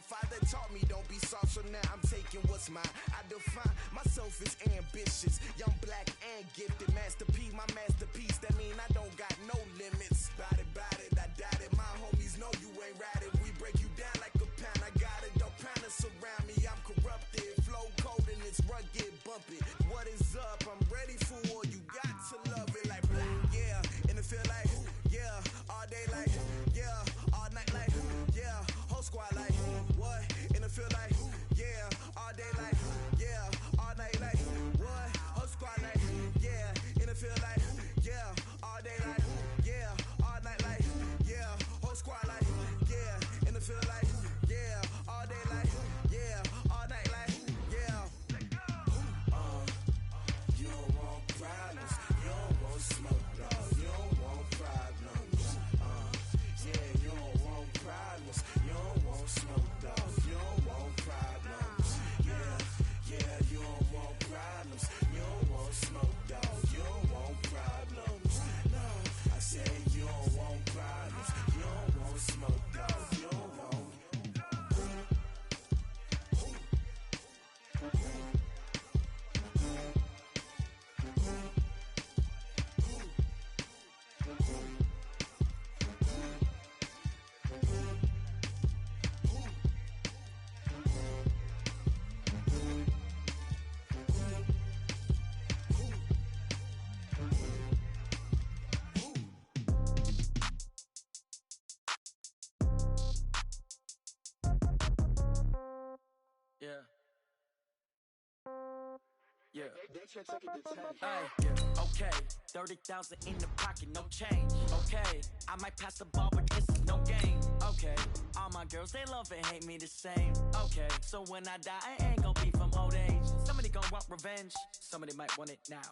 father taught me don't be soft, so now I'm taking what's mine. I define myself as ambitious, young, black, and gifted. Master P, my masterpiece, that mean I don't got no limits. Bout it, I doubt it. My homies know you ain't ratted. We break you down like a pound. I got it, don't pound to surround me. I'm corrupted, flow cold and it's rugged, bumpy. What is up? I'm ready for war. You got to love it like black, yeah. And it feel like, yeah. All day like, yeah. All night like, yeah. Whole squad like, what? And it feel like, yeah. All day like, yeah. All night like, what? Whole squad like, yeah. And it feel like, yeah. All day like, yeah. All night like, yeah. Whole squad like, yeah. And it feel like, yeah. All day like, yeah. All night like, yeah. You don't want problems. You don't want smoke, dog. You don't want problems. Yeah, you don't want problems. You don't want smoke, dog. You don't want problems. Yeah, you don't want problems. You don't want smoke, dog. You don't want problems. No, I said you don't want problems. You don't want smoke, dog. You don't want. Yeah. Okay, 30,000 in the pocket, no change. Okay, I might pass the ball, but this is no game. Okay, all my girls, they love and hate me the same. Okay, so when I die, I ain't gon' be from old age. Somebody gon' want revenge, somebody might want it now.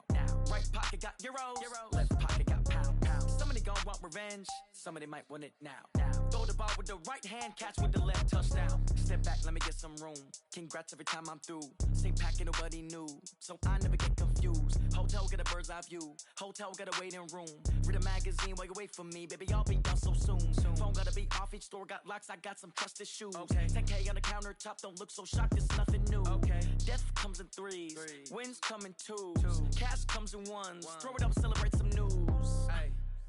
Right pocket got euros, left pocket got pounds. Somebody gon' want revenge, somebody might want it now. Throw the ball with the right hand, catch with the left, touchdown. Step back, let me get some room. Congrats every time I'm through. Same packet, nobody knew, so I never get confused. Hotel get a bird's eye view. Hotel got a waiting room. Read a magazine while you wait for me, baby. I'll be done so soon. Phone gotta be off. Each store got locks. I got some trusted shoes. 10K on the countertop. Don't look so shocked. It's nothing new. Death comes in threes. Wins come in twos. Cash comes in ones. Throw it up, celebrate some news.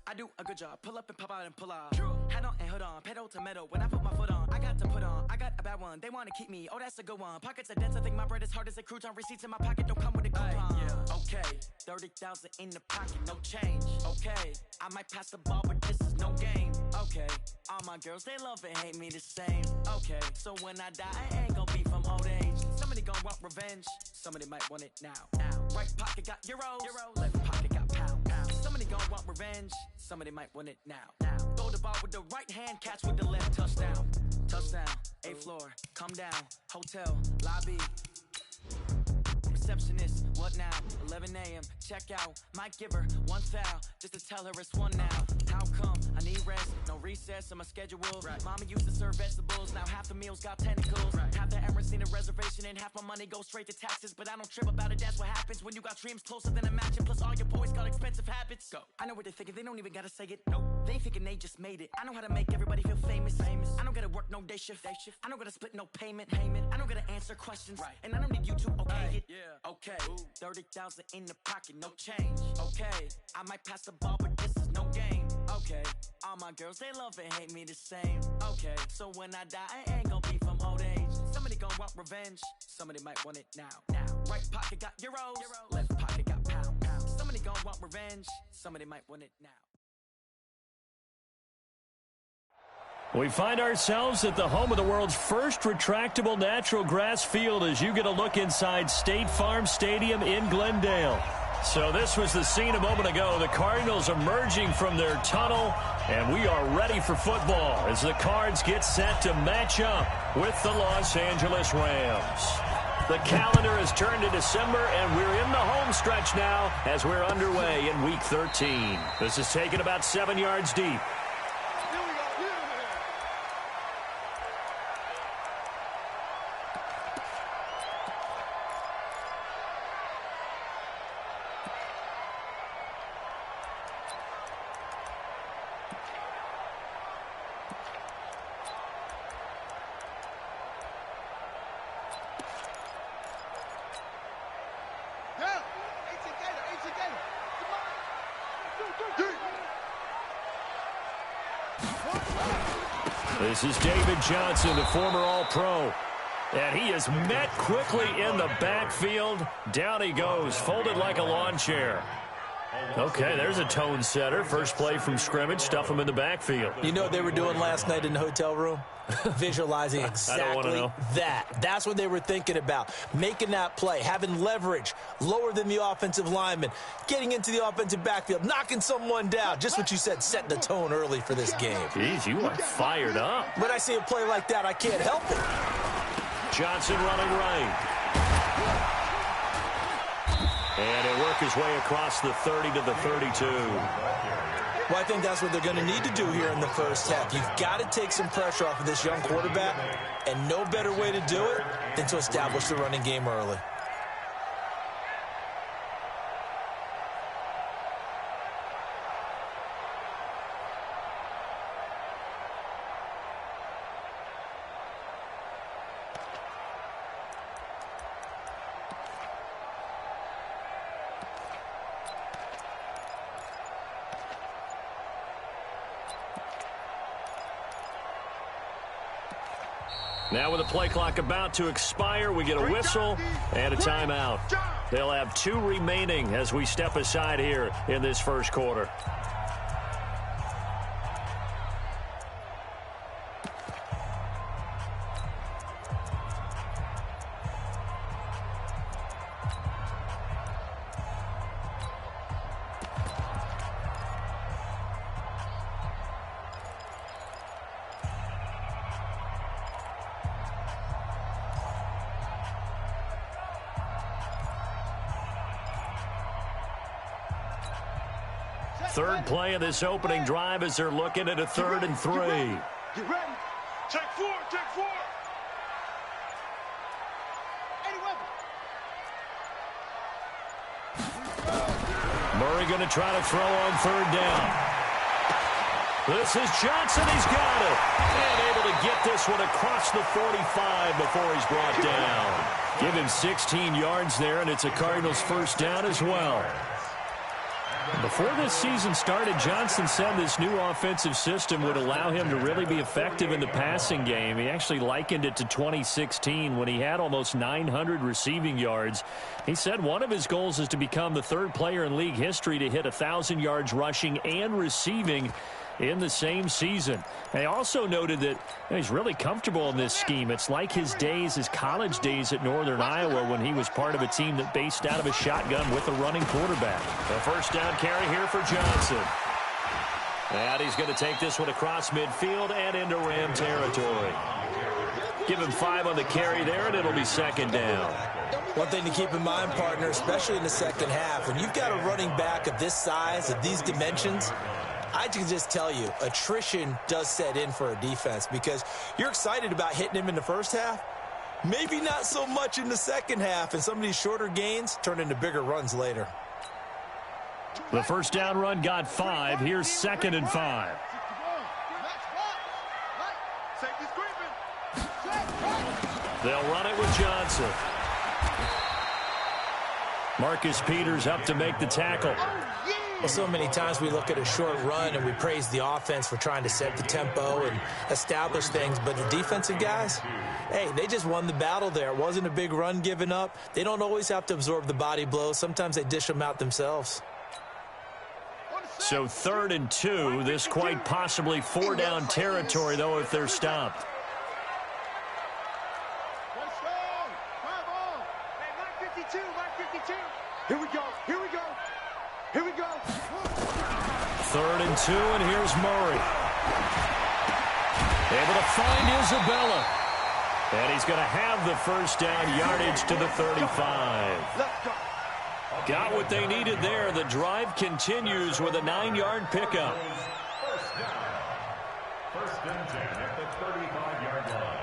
I do a good job. Pull up and pop out and pull off. Hat on and hood on. Pedal to metal. When I put my foot on, I got to put on. I got a bad one. They want to keep me. Oh, that's a good one. Pockets are dense. I think my bread is hard as a crouton. Receipts in my pocket don't come with a coupon. Okay, 30,000 in the pocket, no change. Okay, I might pass the ball, but this is no game. Okay, all my girls, they love and hate me the same. Okay, so when I die, I ain't gon' be from old age. Somebody gon' want revenge. Somebody might want it now. Right pocket got euros. Left pocket got pounds. Somebody gon' want revenge. Somebody might want it now. Throw the ball with the right hand, catch with the left, touchdown. Touchdown, 8th floor, come down, hotel, lobby. Receptionist, what now? 11 a.m., check out. Might give her one foul, just to tell her it's one now. How come? I need rest, no recess in my schedule. Mama used to serve vegetables, now half the meals got tentacles. Half the errands need a reservation and half my money goes straight to taxes. But I don't trip about it, that's what happens when you got dreams closer than a match. And plus all your boys got expensive habits. Go. I know what they're thinking, they don't even gotta say it. Nope. They ain't thinking they just made it. I know how to make everybody feel famous. I don't gotta work no day shift. I don't gotta split no payment. I don't gotta answer questions. And I don't need you to okay it. Okay, 30,000 in the pocket, no change. Okay, I might pass the ball, but this is no game. Okay, all my girls, they love and hate me the same. Okay, so when I die, I ain't gon' be from old age. Somebody gon' want revenge, somebody might want it now. Right pocket got euros, left pocket got pounds. Somebody gon' want revenge, somebody might want it now. We find ourselves at the home of the world's first retractable natural grass field as you get a look inside State Farm Stadium in Glendale. So this was the scene a moment ago. The Cardinals emerging from their tunnel, and we are ready for football as the Cards get set to match up with the Los Angeles Rams. The calendar has turned to December, and we're in the home stretch now as we're underway in Week 13. This is taken about 7 yards deep. This is David Johnson, the former All-Pro. And he is met quickly in the backfield. Down he goes, folded like a lawn chair. Okay, there's a tone setter. First play from scrimmage, stuff him in the backfield. You know what they were doing last night in the hotel room? Visualizing exactly that. That's what they were thinking about. Making that play, having leverage, lower than the offensive lineman, getting into the offensive backfield, knocking someone down. Just what you said, setting the tone early for this game. Jeez, you are fired up. When I see a play like that, I can't help it. Johnson running right. And he'll work his way across the 30 to the 32. Well, I think that's what they're going to need to do here in the first half. You've got to take some pressure off of this young quarterback, and no better way to do it than to establish the running game early. Now with the play clock about to expire, we get a whistle and a timeout. They'll have 2 remaining as we step aside here in this first quarter. Third play of this opening drive as they're looking at a 3rd and 3. Get ready. Check 4. Check 4. Murray going to try to throw on 3rd down. This is Johnson. He's got it. And able to get this one across the 45 before he's brought down. Give him 16 yards there, and it's a Cardinals first down as well. Before this season started, Johnson said this new offensive system would allow him to really be effective in the passing game. He actually likened it to 2016 when he had almost 900 receiving yards. He said one of his goals is to become the 3rd player in league history to hit 1,000 yards rushing and receiving in the same season. They also noted that he's really comfortable in this scheme. It's like his days, his college days at Northern Iowa when he was part of a team that based out of a shotgun with a running quarterback. The first down carry here for Johnson. And he's going to take this one across midfield and into Ram territory. Give him 5 on the carry there, and it'll be 2nd down. One thing to keep in mind, partner, especially in the second half, when you've got a running back of this size, of these dimensions, I can just tell you, attrition does set in for a defense because you're excited about hitting him in the first half. Maybe not so much in the second half, and some of these shorter gains turn into bigger runs later. The first down run got 5. Here's 2nd and 5. They'll run it with Johnson. Marcus Peters up to make the tackle. Well, so many times we look at a short run and we praise the offense for trying to set the tempo and establish things, but the defensive guys, hey, they just won the battle there. It wasn't a big run given up. They don't always have to absorb the body blows. Sometimes they dish them out themselves. So 3rd and 2. This quite possibly 4-down territory, though, if they're stopped. Here we go. Here we go. Here we go. 3rd and 2, and here's Murray. Able to find Isabella. And he's going to have the first down yardage to the 35. Got what they needed there. The drive continues with a 9-yard pickup. First and 10 at the 35-yard line.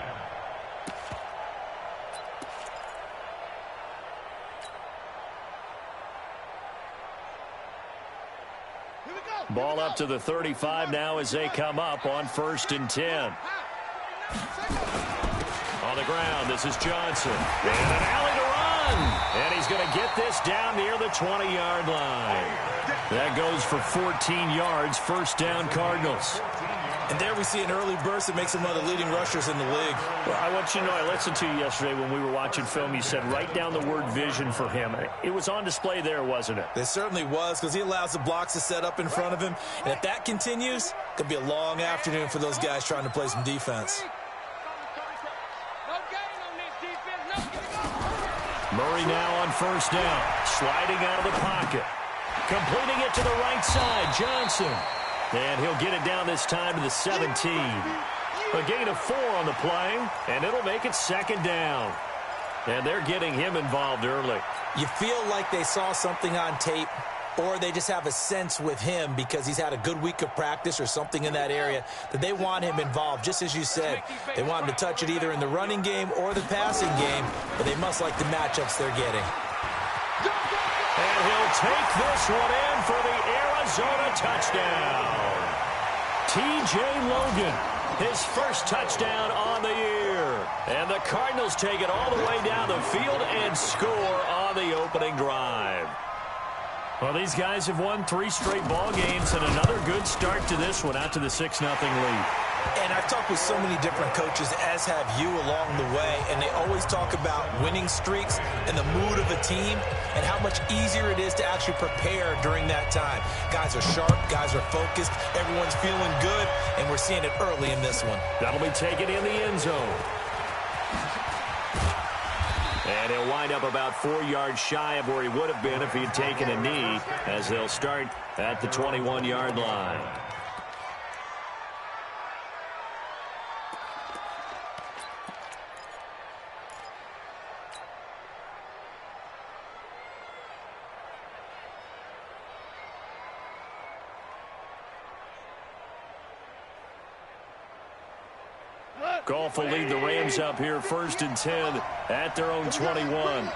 Ball up to the 35 now as they come up on 1st and 10. On the ground, this is Johnson. And an alley to run. And he's going to get this down near the 20-yard line. That goes for 14 yards. First down, Cardinals. And there we see an early burst that makes him one of the leading rushers in the league. Well, I want you to know, I listened to you yesterday when we were watching film. You said write down the word vision for him. It was on display there, wasn't it? It certainly was, because he allows the blocks to set up in front of him. And if that continues, it could be a long afternoon for those guys trying to play some defense. Murray now on first down, sliding out of the pocket. Completing it to the right side, Johnson. And he'll get it down this time to the 17. A gain of 4 on the play, and it'll make it second down. And they're getting him involved early. You feel like they saw something on tape, or they just have a sense with him because he's had a good week of practice or something in that area that they want him involved, just as you said. They want him to touch it either in the running game or the passing game, but they must like the matchups they're getting. And he'll take this one in for the Arizona touchdown. T.J. Logan, his first touchdown on the year. And the Cardinals take it all the way down the field and score on the opening drive. Well, these guys have won 3 straight ball games and another good start to this one out to the 6-0 lead. And I've talked with so many different coaches, as have you along the way, and they always talk about winning streaks and the mood of a team and how much easier it is to actually prepare during that time. Guys are sharp, guys are focused, everyone's feeling good, and we're seeing it early in this one. That'll be taken in the end zone. And he'll wind up about 4 yards shy of where he would have been if he had taken a knee, as they'll start at the 21-yard line. Goff will lead the Rams up here 1st and 10 at their own 21. Now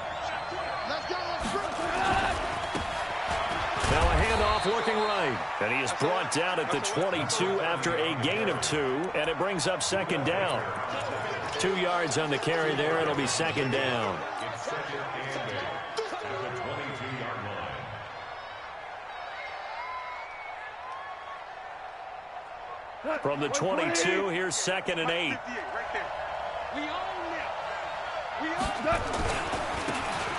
a handoff looking right. And he is brought down at the 22 after a gain of 2. And it brings up second down. 2 yards on the carry there. It'll be second down. From the 22, here's 2nd and 8.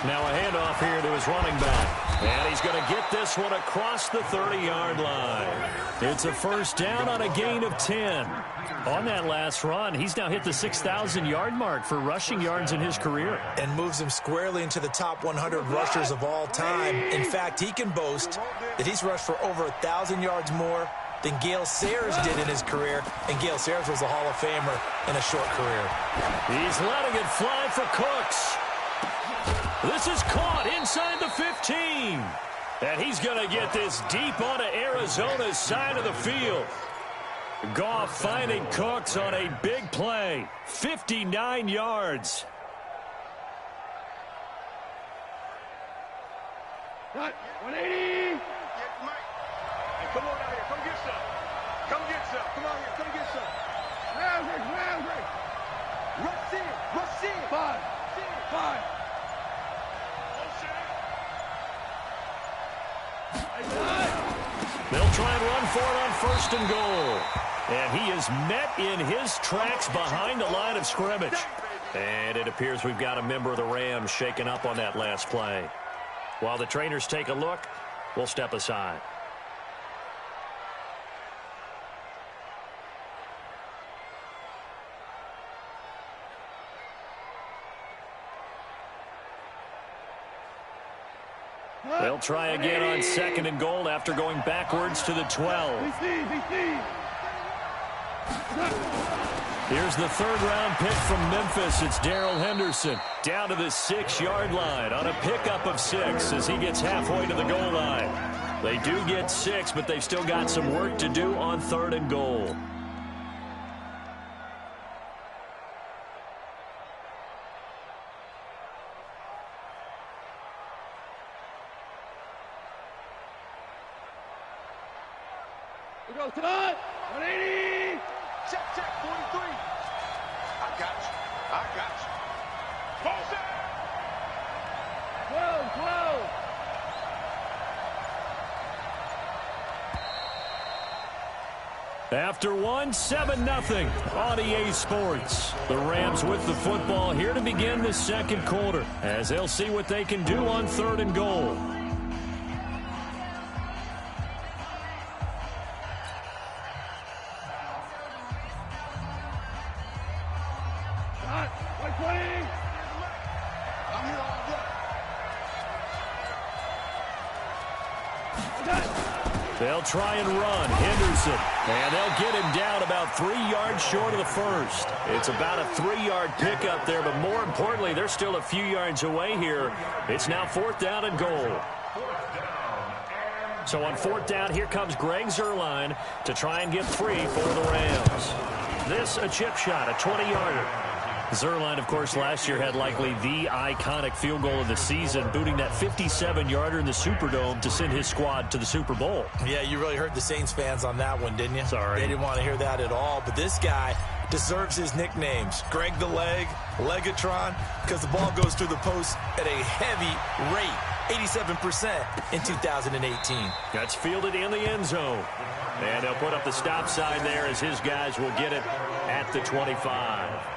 Now a handoff here to his running back. And he's going to get this one across the 30-yard line. It's a first down on a gain of 10. On that last run, he's now hit the 6,000-yard mark for rushing yards in his career. And moves him squarely into the top 100 rushers of all time. In fact, he can boast that he's rushed for over 1,000 yards more than Gale Sayers did in his career, and Gale Sayers was a Hall of Famer in a short career. He's letting it fly for Cooks. This is caught inside the 15. And he's going to get this deep onto Arizona's side of the field. Goff finding Cooks on a big play. 59 yards. Cut. 180. Come on out here. Come get some. Come get some. Come on here. Come get some. Rush in. Rush in. 5. 5. They'll try and run for it on 1st and goal. And he is met in his tracks behind the line of scrimmage. And it appears we've got a member of the Rams shaken up on that last play. While the trainers take a look, we'll step aside. They'll try again on 2nd and goal after going backwards to the 12. Here's the 3rd-round pick from Memphis. It's Darrell Henderson down to the 6-yard line on a pickup of 6 as he gets halfway to the goal line. They do get 6, but they've still got some work to do on 3rd and goal. We go to 180. Check, 43. I got you. I got you. Close it. 12. After one, 7-0 on EA Sports. The Rams with the football here to begin the second quarter as they'll see what they can do on 3rd and goal. They'll try and run. Henderson. And they'll get him down about 3 yards short of the first. It's about a 3-yard pickup there, but more importantly, they're still a few yards away here. It's now 4th down and goal. So on 4th down, here comes Greg Zuerlein to try and get free for the Rams. This a chip shot, a 20-yarder. Zuerlein, of course, last year had likely the iconic field goal of the season, booting that 57-yarder in the Superdome to send his squad to the Super Bowl. Yeah, you really hurt the Saints fans on that one, didn't you? Sorry. They didn't want to hear that at all. But this guy deserves his nicknames. Greg the Leg, Legatron, because the ball goes through the post at a heavy rate, 87% in 2018. That's fielded in the end zone. And they'll put up the stop sign there as his guys will get it at the 25.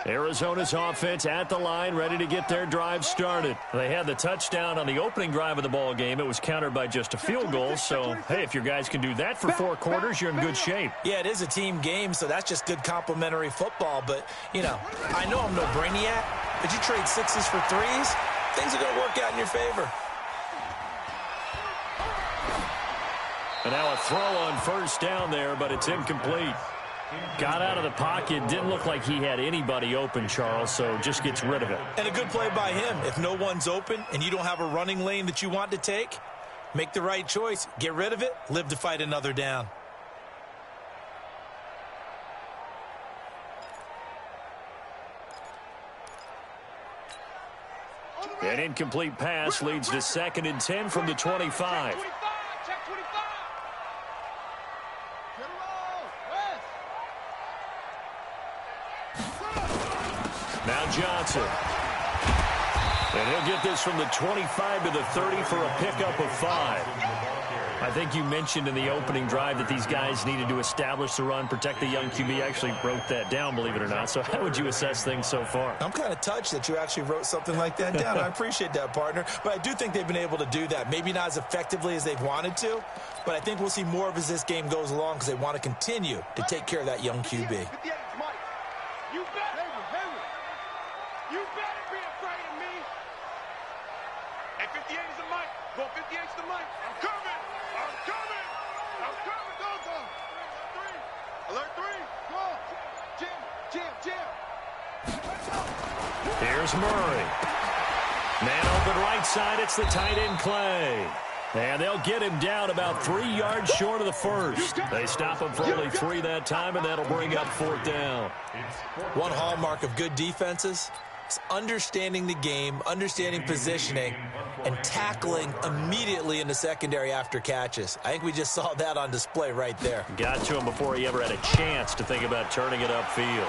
Arizona's offense at the line, ready to get their drive started. They had the touchdown on the opening drive of the ball game. It was countered by just a field goal. So, hey, if your guys can do that for 4 quarters, you're in good shape. Yeah, it is a team game, so that's just good complimentary football. But, you know I'm no brainiac, but you trade 6s for 3s, things are going to work out in your favor. And now a throw on 1st down there, but it's incomplete. Got out of the pocket. Didn't look like he had anybody open, Charles, so just gets rid of it. And a good play by him. If no one's open and you don't have a running lane that you want to take, make the right choice. Get rid of it. Live to fight another down. An incomplete pass leads to 2nd and 10 from the 25. Now Johnson. And he'll get this from the 25 to the 30 for a pickup of 5. I think you mentioned in the opening drive that these guys needed to establish the run, protect the young QB. I actually wrote that down, believe it or not. So how would you assess things so far? I'm kind of touched that you actually wrote something like that down. I appreciate that, partner. But I do think they've been able to do that. Maybe not as effectively as they've wanted to, but I think we'll see more of as this game goes along because they want to continue to take care of that young QB. You better be afraid of me. Hey, 58 is the mic. Go, 58's the mic. I'm coming. I'm coming. I'm coming. Go. Alert 3. Go. Jim. Here's Murray. Man open right side. It's the tight end Clay. And they'll get him down about 3 yards short of the first. They stop him for only 3 that time, and that'll bring up 4th down. One hallmark of good defenses is understanding the game, understanding positioning, and tackling immediately in the secondary after catches. I think we just saw that on display right there. Got to him before he ever had a chance to think about turning it upfield.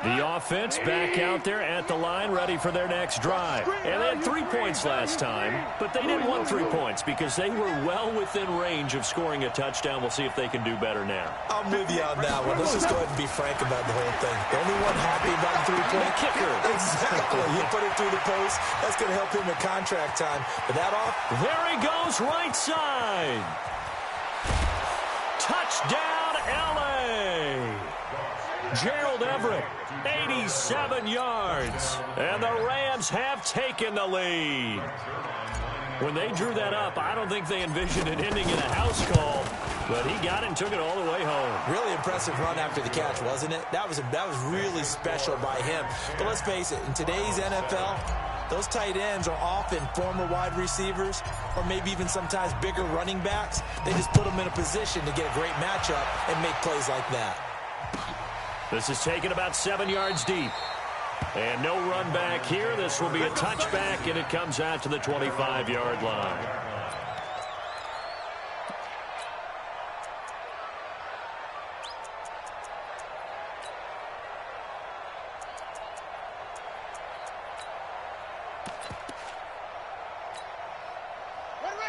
The offense back out there at the line, ready for their next drive. And they had 3 points last time, but they didn't want 3 points because they were well within range of scoring a touchdown. We'll see if they can do better now. I'm with you on that one. Let's just go ahead and be frank about the whole thing. The only one happy about the 3-point kicker. Exactly. He put it through the post. That's going to help him in contract time. But that off. There he goes, right side. Touchdown, L.A. Gerald Everett, 87 yards. And the Rams have taken the lead. When they drew that up, I don't think they envisioned it ending in a house call. but he got it and took it all the way home. Really impressive run after the catch, wasn't it? That was really special by him. But let's face it, in today's NFL, those tight ends are often former wide receivers or maybe even sometimes bigger running backs. They just put them in a position to get a great matchup and make plays like that. This is taken about 7 yards deep. And no run back here. This will be a touchback, and it comes out to the 25-yard line.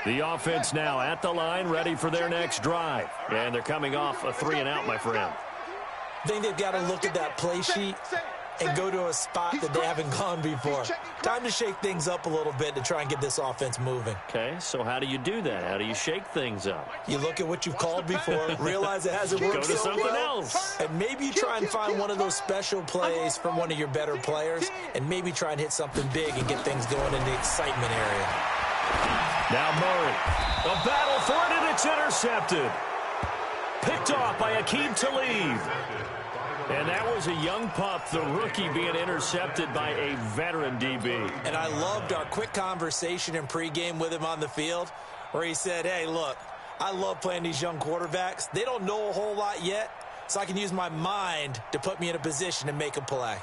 The offense now at the line, ready for their next drive. And they're coming off a 3-and-out, my friend. I think they've got to look at that play sheet and go to a spot that they haven't gone before. Time to shake things up a little bit to try and get this offense moving. Okay, so how do you do that? How do you shake things up? You look at what you've called before, realize it hasn't worked so so something well, else. and maybe you try and find one of those special plays from one of your better players, and maybe try and hit something big and get things going in the excitement area. Now Murray. A battle for it, and it's intercepted. Picked off by Aqib Talib. And that was a young pup, the rookie, being intercepted by a veteran DB. And I loved our quick conversation in pregame with him on the field where he said, hey, look, I love playing these young quarterbacks. They don't know a whole lot yet, so I can use my mind to put me in a position to make a play.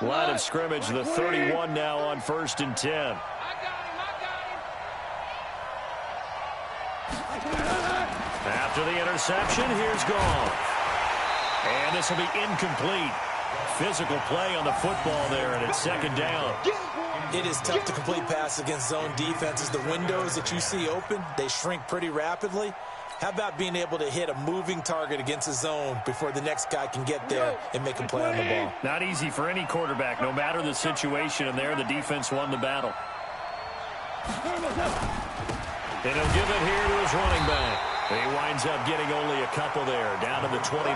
Line of scrimmage, the 31 now on 1st and 10. After the interception, here's Gone. And this will be incomplete. Physical play on the football there, and it's 2nd down. It is tough to complete passes against zone defenses. The windows that you see open, they shrink pretty rapidly. How about being able to hit a moving target against a zone before the next guy can get there and make a play on the ball? Not easy for any quarterback, no matter the situation, and there the defense won the battle. And he'll give it here to his running back. And he winds up getting only a couple there, down to the 29.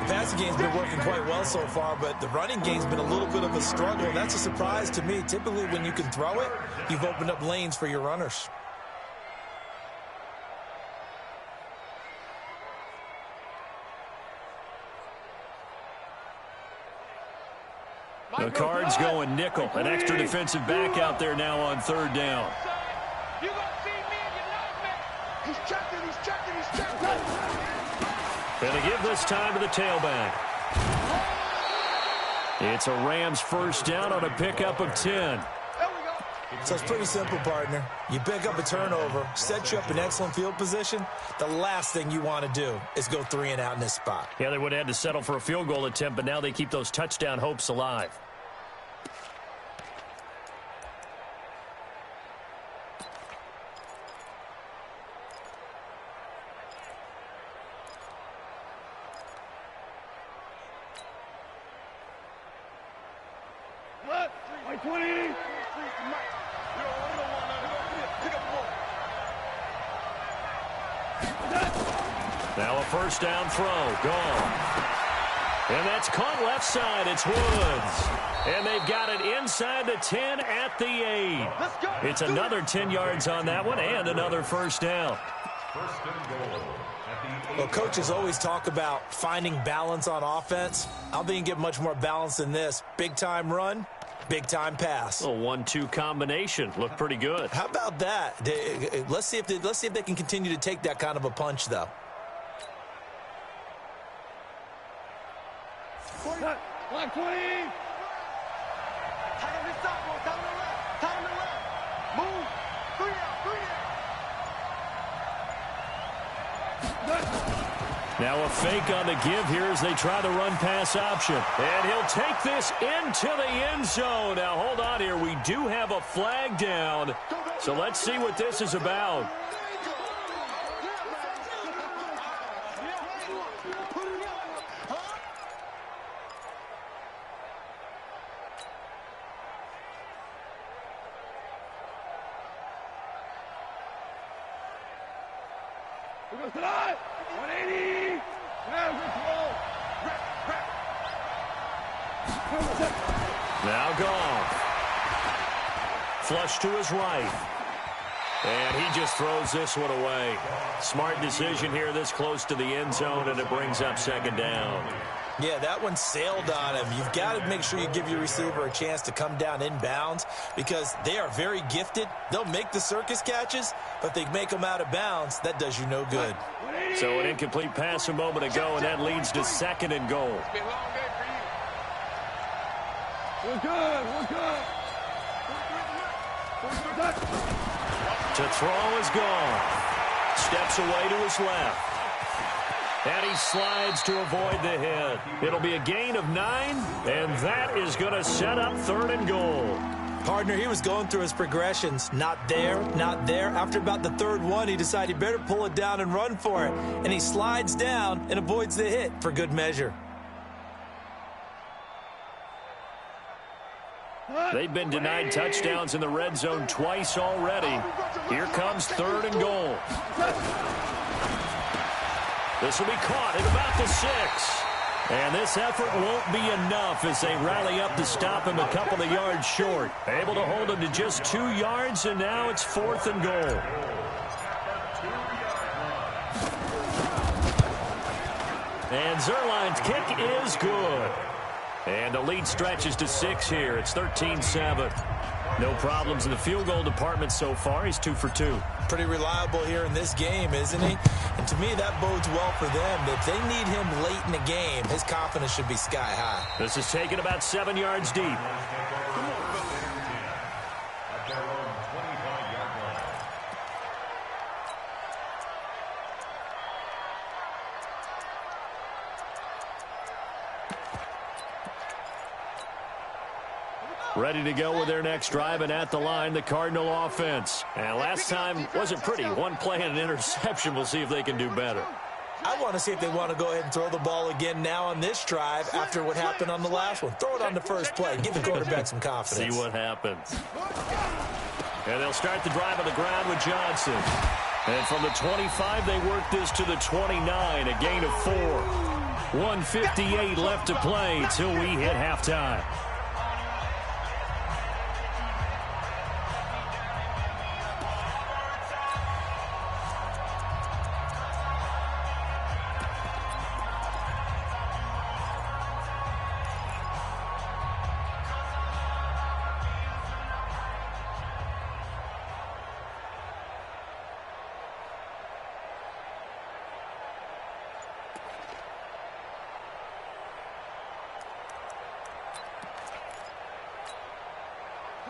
The passing game's been working quite well so far, but the running game's been a little bit of a struggle, and that's a surprise to me. Typically, when you can throw it, you've opened up lanes for your runners. The Cards going nickel. An extra defensive back out there now on 3rd down. You gonna see me in your nightmare. He's checking. And they give this time to the tailback. It's a Rams 1st down on a pickup of 10. So it's pretty simple, partner. You pick up a turnover, set you up in excellent field position. The last thing you want to do is go 3-and-out in this spot. Yeah, they would have had to settle for a field goal attempt, but now they keep those touchdown hopes alive. What? 20. Now a 1st down throw. Gone. And that's caught left side. It's Woods. And they've got it inside the 10 at the 8. It's another 10 yards on that one and another 1st down. Well, coaches always talk about finding balance on offense. I don't think you can get much more balance than this. Big-time run, big-time pass. A 1-2 combination. Looked pretty good. How about that? Let's see if they can continue to take that kind of a punch, though. Line 20. Move. 3 out. Now a fake on the give here as they try the run-pass option. And he'll take this into the end zone. Now, hold on here. We do have a flag down. So let's see what this is about. Here goes the line. 180. Now Goff. Flush to his right. And he just throws this one away. Smart decision here this close to the end zone, and it brings up second down. Yeah, that one sailed on him. You've got to make sure you give your receiver a chance to come down inbounds because they are very gifted. They'll make the circus catches, but they make them out of bounds. That does you no good. So an incomplete pass a moment ago, and that leads to second and goal. It's been a long day for you. We're good. We're good. To throw is gone. Steps away to his left. And he slides to avoid the hit. It'll be a gain of 9, and that is going to set up third and goal. Partner, he was going through his progressions. Not there, not there. After about the third one, he decided he better pull it down and run for it. And he slides down and avoids the hit for good measure. They've been denied touchdowns in the red zone twice already. Here comes third and goal. This will be caught at about the 6. And this effort won't be enough as they rally up to stop him a couple of yards short. Able to hold him to just 2 yards, and now it's fourth and goal. And Zerline's kick is good. And the lead stretches to 6 here. It's 13-7. No problems in the field goal department so far. He's 2 for 2. Pretty reliable here in this game, isn't he? And to me, that bodes well for them. If they need him late in the game, his confidence should be sky high. This is taken about 7 yards deep. Ready to go with their next drive, and at the line, the Cardinal offense. And last time wasn't pretty. One play and an interception. We'll see if they can do better. I want to see if they want to go ahead and throw the ball again now on this drive after what happened on the last one. Throw it on the first play. Give the quarterback some confidence. See what happens. And they'll start the drive on the ground with Johnson. And from the 25, they work this to the 29, a gain of 4. 1:58 left to play till we hit halftime.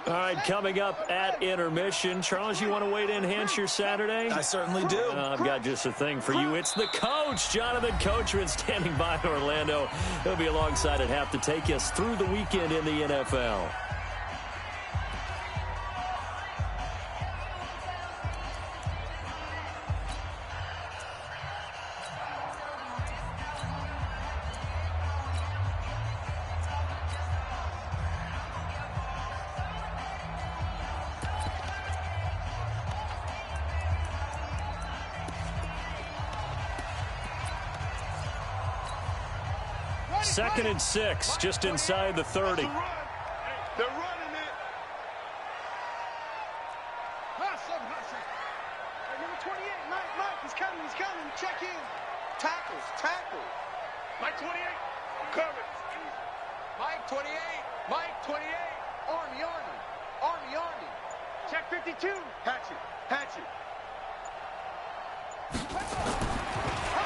All right, coming up at intermission. Charles, you want to wait to enhance your Saturday? I certainly do. I've got just a thing for you. It's the coach, Jonathan Coachman, standing by in Orlando. He'll be alongside at half to take us through the weekend in the NFL. Second and 6, just inside the 30. They're running it. Hustle. Hey, number 28, Mike, he's coming. Check in. Tackle. Mike 28, I'm coming. Mike 28. Army. Check 52. Hatchet.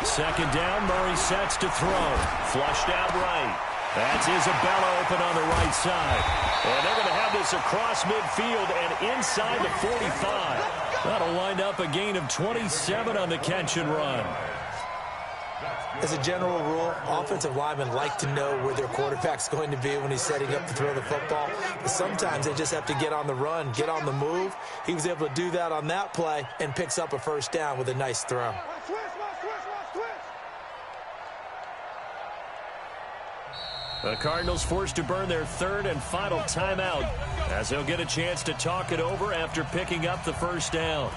Second down, Murray sets to throw. Flushed out right. That's Isabella open on the right side. And they're going to have this across midfield and inside the 45. That'll wind up a gain of 27 on the catch and run. As a general rule, offensive linemen like to know where their quarterback's going to be when he's setting up to throw the football. But sometimes they just have to get on the run, get on the move. He was able to do that on that play and picks up a first down with a nice throw. The Cardinals forced to burn their third and final timeout as they'll get a chance to talk it over after picking up the first down.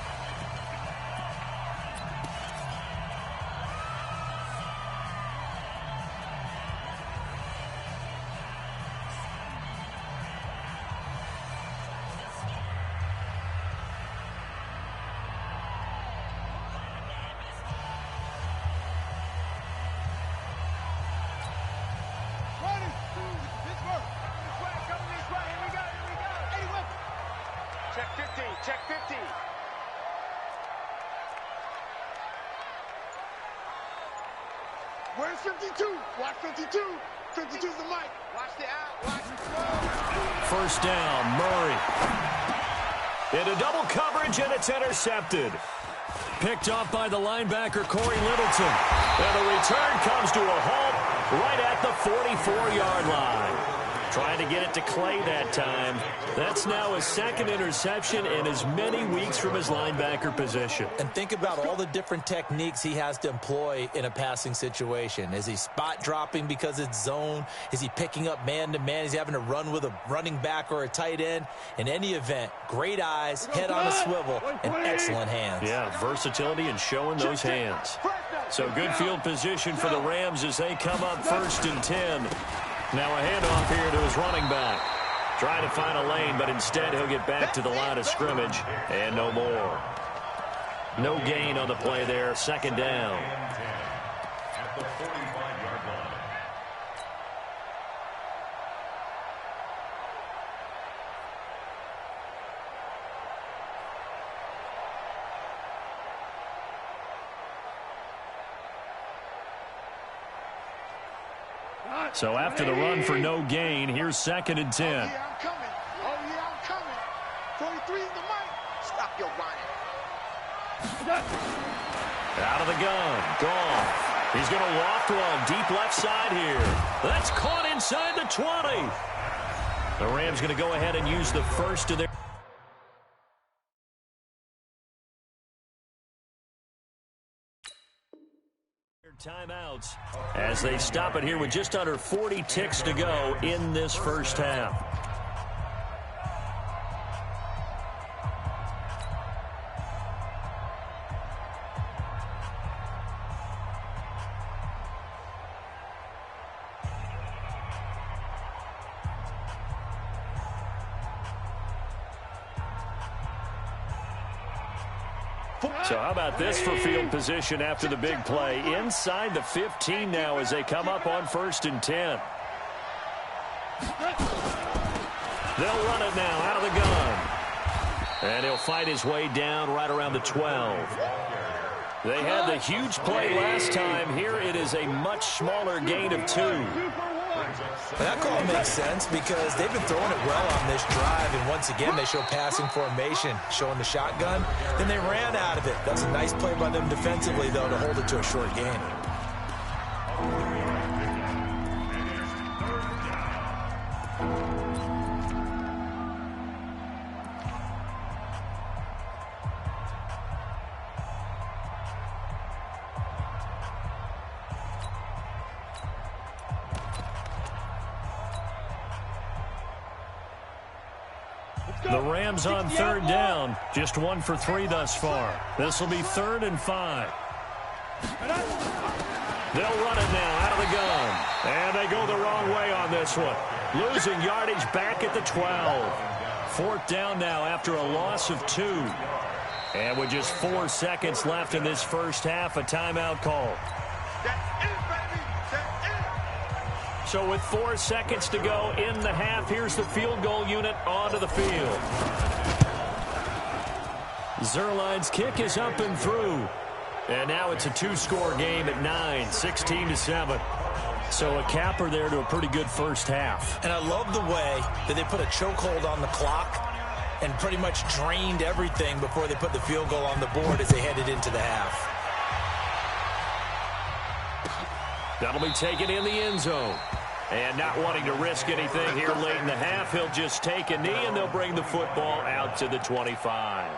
15. Check 15. Where's 52? Watch 52. 52's the mic. Watch the out. Watch the flow. First down, Murray. Into double coverage, and it's intercepted. Picked off by the linebacker, Corey Littleton. And the return comes to a halt right at the 44-yard line. Trying to get it to Clay that time. That's now his second interception in as many weeks from his linebacker position. And think about all the different techniques he has to employ in a passing situation. Is he spot dropping because it's zone? Is he picking up man-to-man? Is he having to run with a running back or a tight end? In any event, great eyes, head on a swivel, and excellent hands. Yeah, versatility and showing those hands. So good field position for the Rams as they come up 1st and 10. Now a handoff here to his running back. Trying to find a lane, but instead he'll get back to the line of scrimmage. And no more. No gain on the play there. Second down. At the 45-yard line. So after the run for no gain, here's 2nd and 10. Oh, yeah, I'm coming. Oh, yeah, I'm coming. 43's the mic. Stop your whining. Out of the gun. Gone. He's going to walk one deep left side here. That's caught inside the 20. The Rams going to go ahead and use the first of their timeouts as they stop it here with just under 40 ticks to go in this first half. So how about this for field position after the big play? Inside the 15 now as they come up on 1st and 10. They'll run it now out of the gun. And he'll fight his way down right around the 12. They had the huge play last time. Here it is a much smaller gain of 2. That call makes sense because they've been throwing it well on this drive, and once again they show passing formation, showing the shotgun. Then they ran out of it. That's a nice play by them defensively, though, to hold it to a short gain. The Rams on 3rd down. Just 1 for 3 thus far. This will be 3rd and 5. They'll run it now out of the gun. And they go the wrong way on this one. Losing yardage back at the 12. 4th down now after a loss of 2. And with just 4 seconds left in this first half, a timeout call. So with 4 seconds to go in the half, here's the field goal unit onto the field. Zerline's kick is up and through. And now it's a 2-score game at 9, 16-7. So a capper there to a pretty good first half. And I love the way that they put a chokehold on the clock and pretty much drained everything before they put the field goal on the board as they headed into the half. That'll be taken in the end zone. And not wanting to risk anything here late in the half, he'll just take a knee and they'll bring the football out to the 25.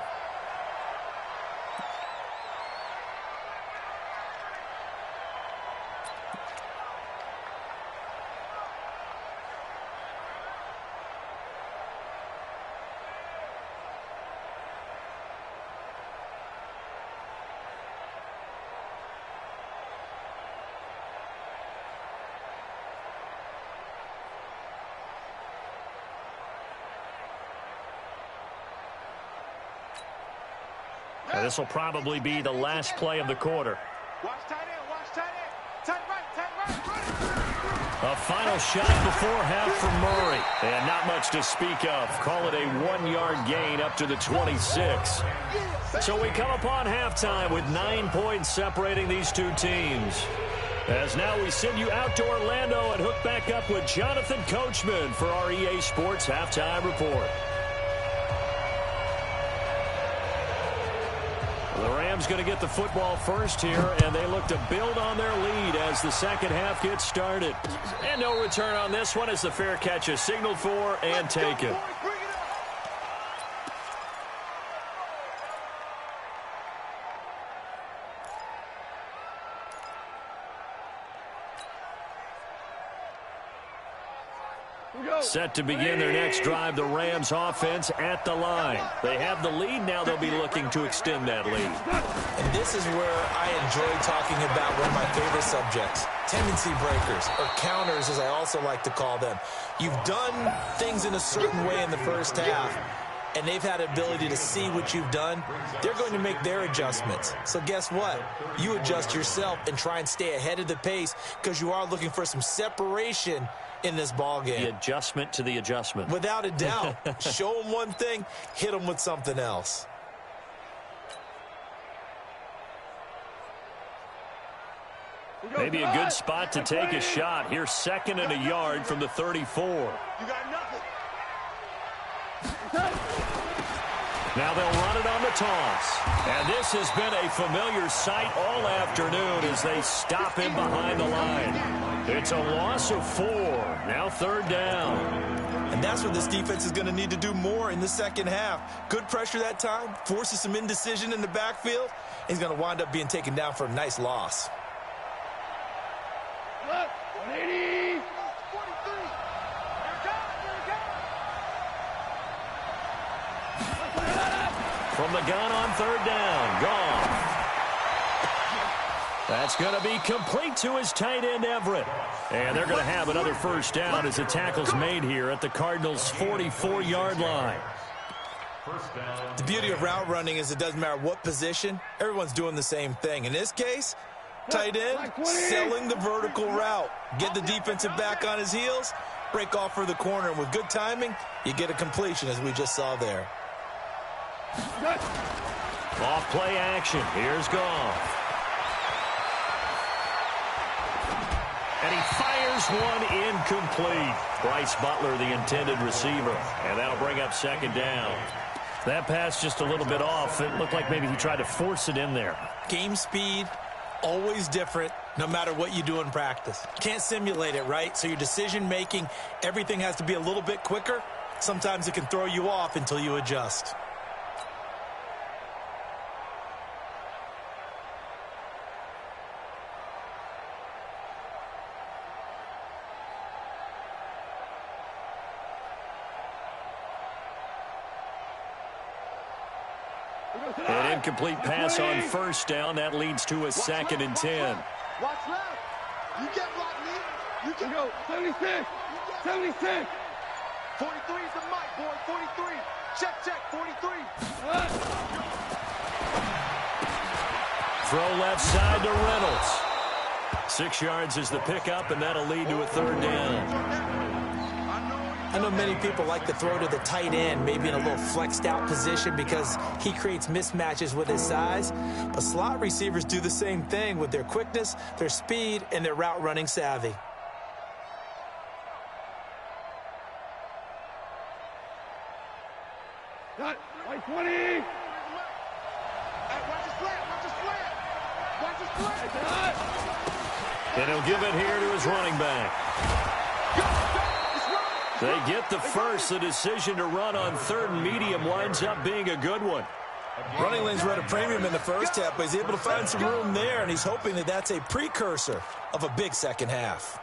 This will probably be the last play of the quarter. Watch tight end, watch tight end. Tight right, tight right. A final shot before half from Murray. And not much to speak of. Call it a 1-yard gain up to the 26. So we come upon halftime with 9 points separating these two teams. As now we send you out to Orlando and hook back up with Jonathan Coachman for our EA Sports Halftime Report. The Rams going to get the football first here, and they look to build on their lead as the second half gets started. And no return on this one as the fair catch is signaled for and taken. Set to begin their next drive, the Rams offense at the line. They have the lead. Now they'll be looking to extend that lead. And this is where I enjoy talking about one of my favorite subjects, tendency breakers, or counters as I also like to call them. You've done things in a certain way in the first half, and they've had the ability to see what you've done. They're going to make their adjustments. So guess what? You adjust yourself and try and stay ahead of the pace because you are looking for some separation in this ball game. The adjustment to the adjustment. Without a doubt. Show them one thing, hit them with something else. Maybe a good spot to take a shot. Here's 2nd and a yard from the 34. You got nothing. Now they'll run it on the toss. And this has been a familiar sight all afternoon as they stop him behind the line. It's a loss of 4. Now 3rd down. And that's what this defense is going to need to do more in the second half. Good pressure that time, forces some indecision in the backfield. He's going to wind up being taken down for a nice loss. Look, 180. 43. From the gun on 3rd down. Gone. That's going to be complete to his tight end, Everett. And they're going to have another first down as the tackle's made here at the Cardinals' 44-yard line. The beauty of route running is it doesn't matter what position. Everyone's doing the same thing. In this case, tight end, selling the vertical route. Get the defensive back on his heels, break off for the corner. And with good timing, you get a completion, as we just saw there. Off play action. Here's Goff. And he fires one incomplete. Bryce Butler, the intended receiver. And that'll bring up 2nd down. That pass just a little bit off. It looked like maybe he tried to force it in there. Game speed, always different, no matter what you do in practice. Can't simulate it, right? So your decision-making, everything has to be a little bit quicker. Sometimes it can throw you off until you adjust. An incomplete pass on 1st down. That leads to a 2nd and 10. Watch left. You get blocked, Lee. You can Go, 76. 76. 43 is the mic, boy. 43. Check, 43. Throw left side to Reynolds. 6 yards is the pickup, and that'll lead to a 3rd down. I know many people like to throw to the tight end, maybe in a little flexed out position because he creates mismatches with his size. But slot receivers do the same thing with their quickness, their speed, and their route running savvy. Got like 20. Hey, watch his slant. Watch his slant. Watch his slant. And he'll give it here to his running back. They get the first. The decision to run on 3rd and medium winds up being a good one. Running lanes were at a premium in the first half, but he's able to find some room there, and he's hoping that that's a precursor of a big second half.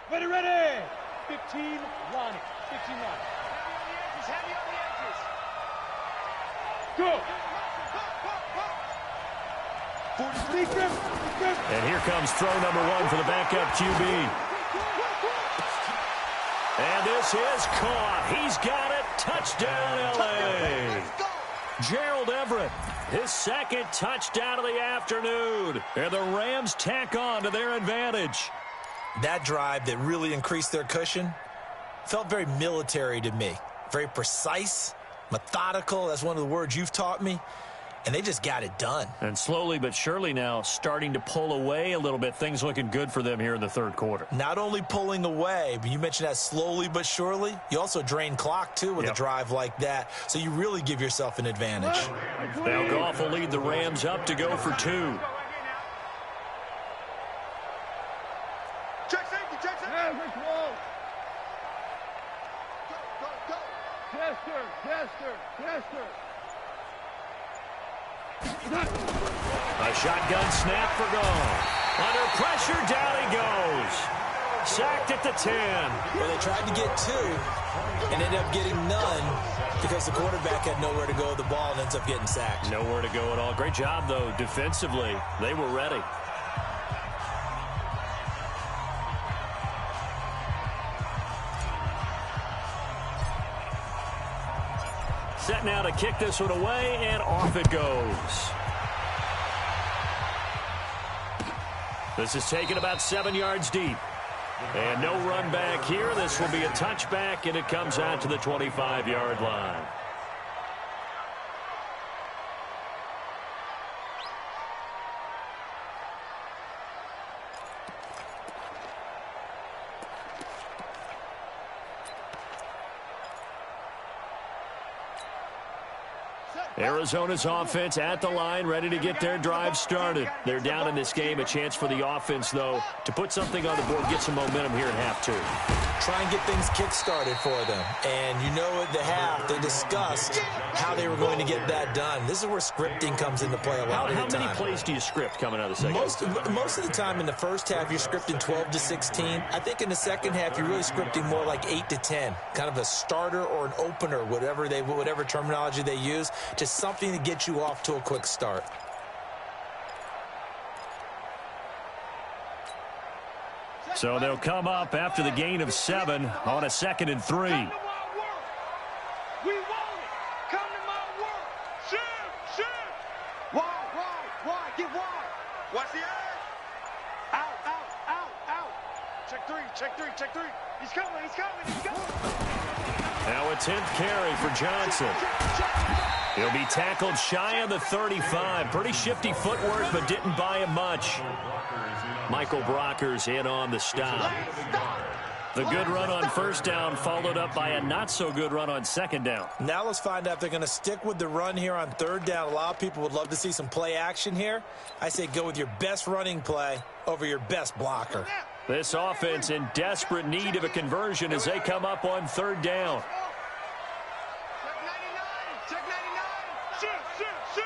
Ready. 15 line. 15 line. Heavy on the edges. Go. And here comes throw number 1 for the backup QB. And this is caught. He's got it. Touchdown, L.A. Gerald Everett, his second touchdown of the afternoon. And the Rams tack on to their advantage. That drive that really increased their cushion felt very military to me. Very precise, methodical. That's one of the words you've taught me. And they just got it done. And slowly but surely now starting to pull away a little bit. Things looking good for them here in the third quarter. Not only pulling away, but you mentioned that slowly but surely. You also drain clock, too, with a drive like that. So you really give yourself an advantage. Now Goff will lead the Rams up to go for 2. Check safety, check safety. Tester. A shotgun snap for Goff. Under pressure, down he goes. Sacked at the 10. Well, they tried to get 2 and ended up getting none because the quarterback had nowhere to go with the ball and ends up getting sacked. Nowhere to go at all. Great job, though, defensively. They were ready. Set now to kick this one away, and off it goes. This is taken about 7 yards deep. And no run back here. This will be a touchback, and it comes out to the 25-yard line. Arizona's offense at the line, ready to get their drive started. They're down in this game. A chance for the offense, though, to put something on the board, get some momentum here at half 2. Try and get things kick-started for them. And you know at the half, they discussed how they were going to get that done. This is where scripting comes into play a lot of the time. How many plays do you script coming out of the second half? Most of the time in the first half, you're scripting 12 to 16. I think in the second half, you're really scripting more like 8 to 10. Kind of a starter or an opener, whatever terminology they use. Just something to get you off to a quick start. So they'll come up after the gain of 7 on a 2nd and 3. We want it. Come to my work. Shift. Wide. Get wide. Watch the edge. Out. Check three. He's coming. Now a 10th carry for Johnson. He'll be tackled shy of the 35. Pretty shifty footwork, but didn't buy him much. Michael Brockers in on the stop. The good run on first down followed up by a not-so-good run on second down. Now let's find out if they're going to stick with the run here on third down. A lot of people would love to see some play action here. I say go with your best running play over your best blocker. This offense in desperate need of a conversion as they come up on third down. Check 99. Shift.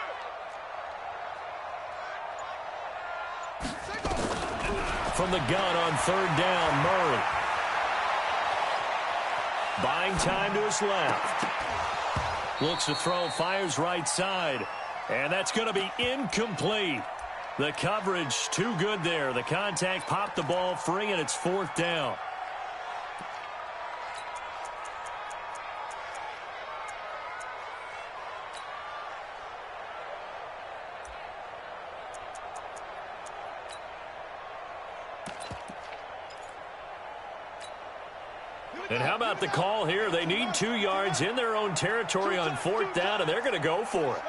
From the gun on third down, Murray. Buying time to his left. Looks to throw, fires right side. And that's going to be incomplete. The coverage too good there. The contact popped the ball free, and it's 4th down. And how about the call here? They need 2 yards in their own territory on 4th down, and they're going to go for it.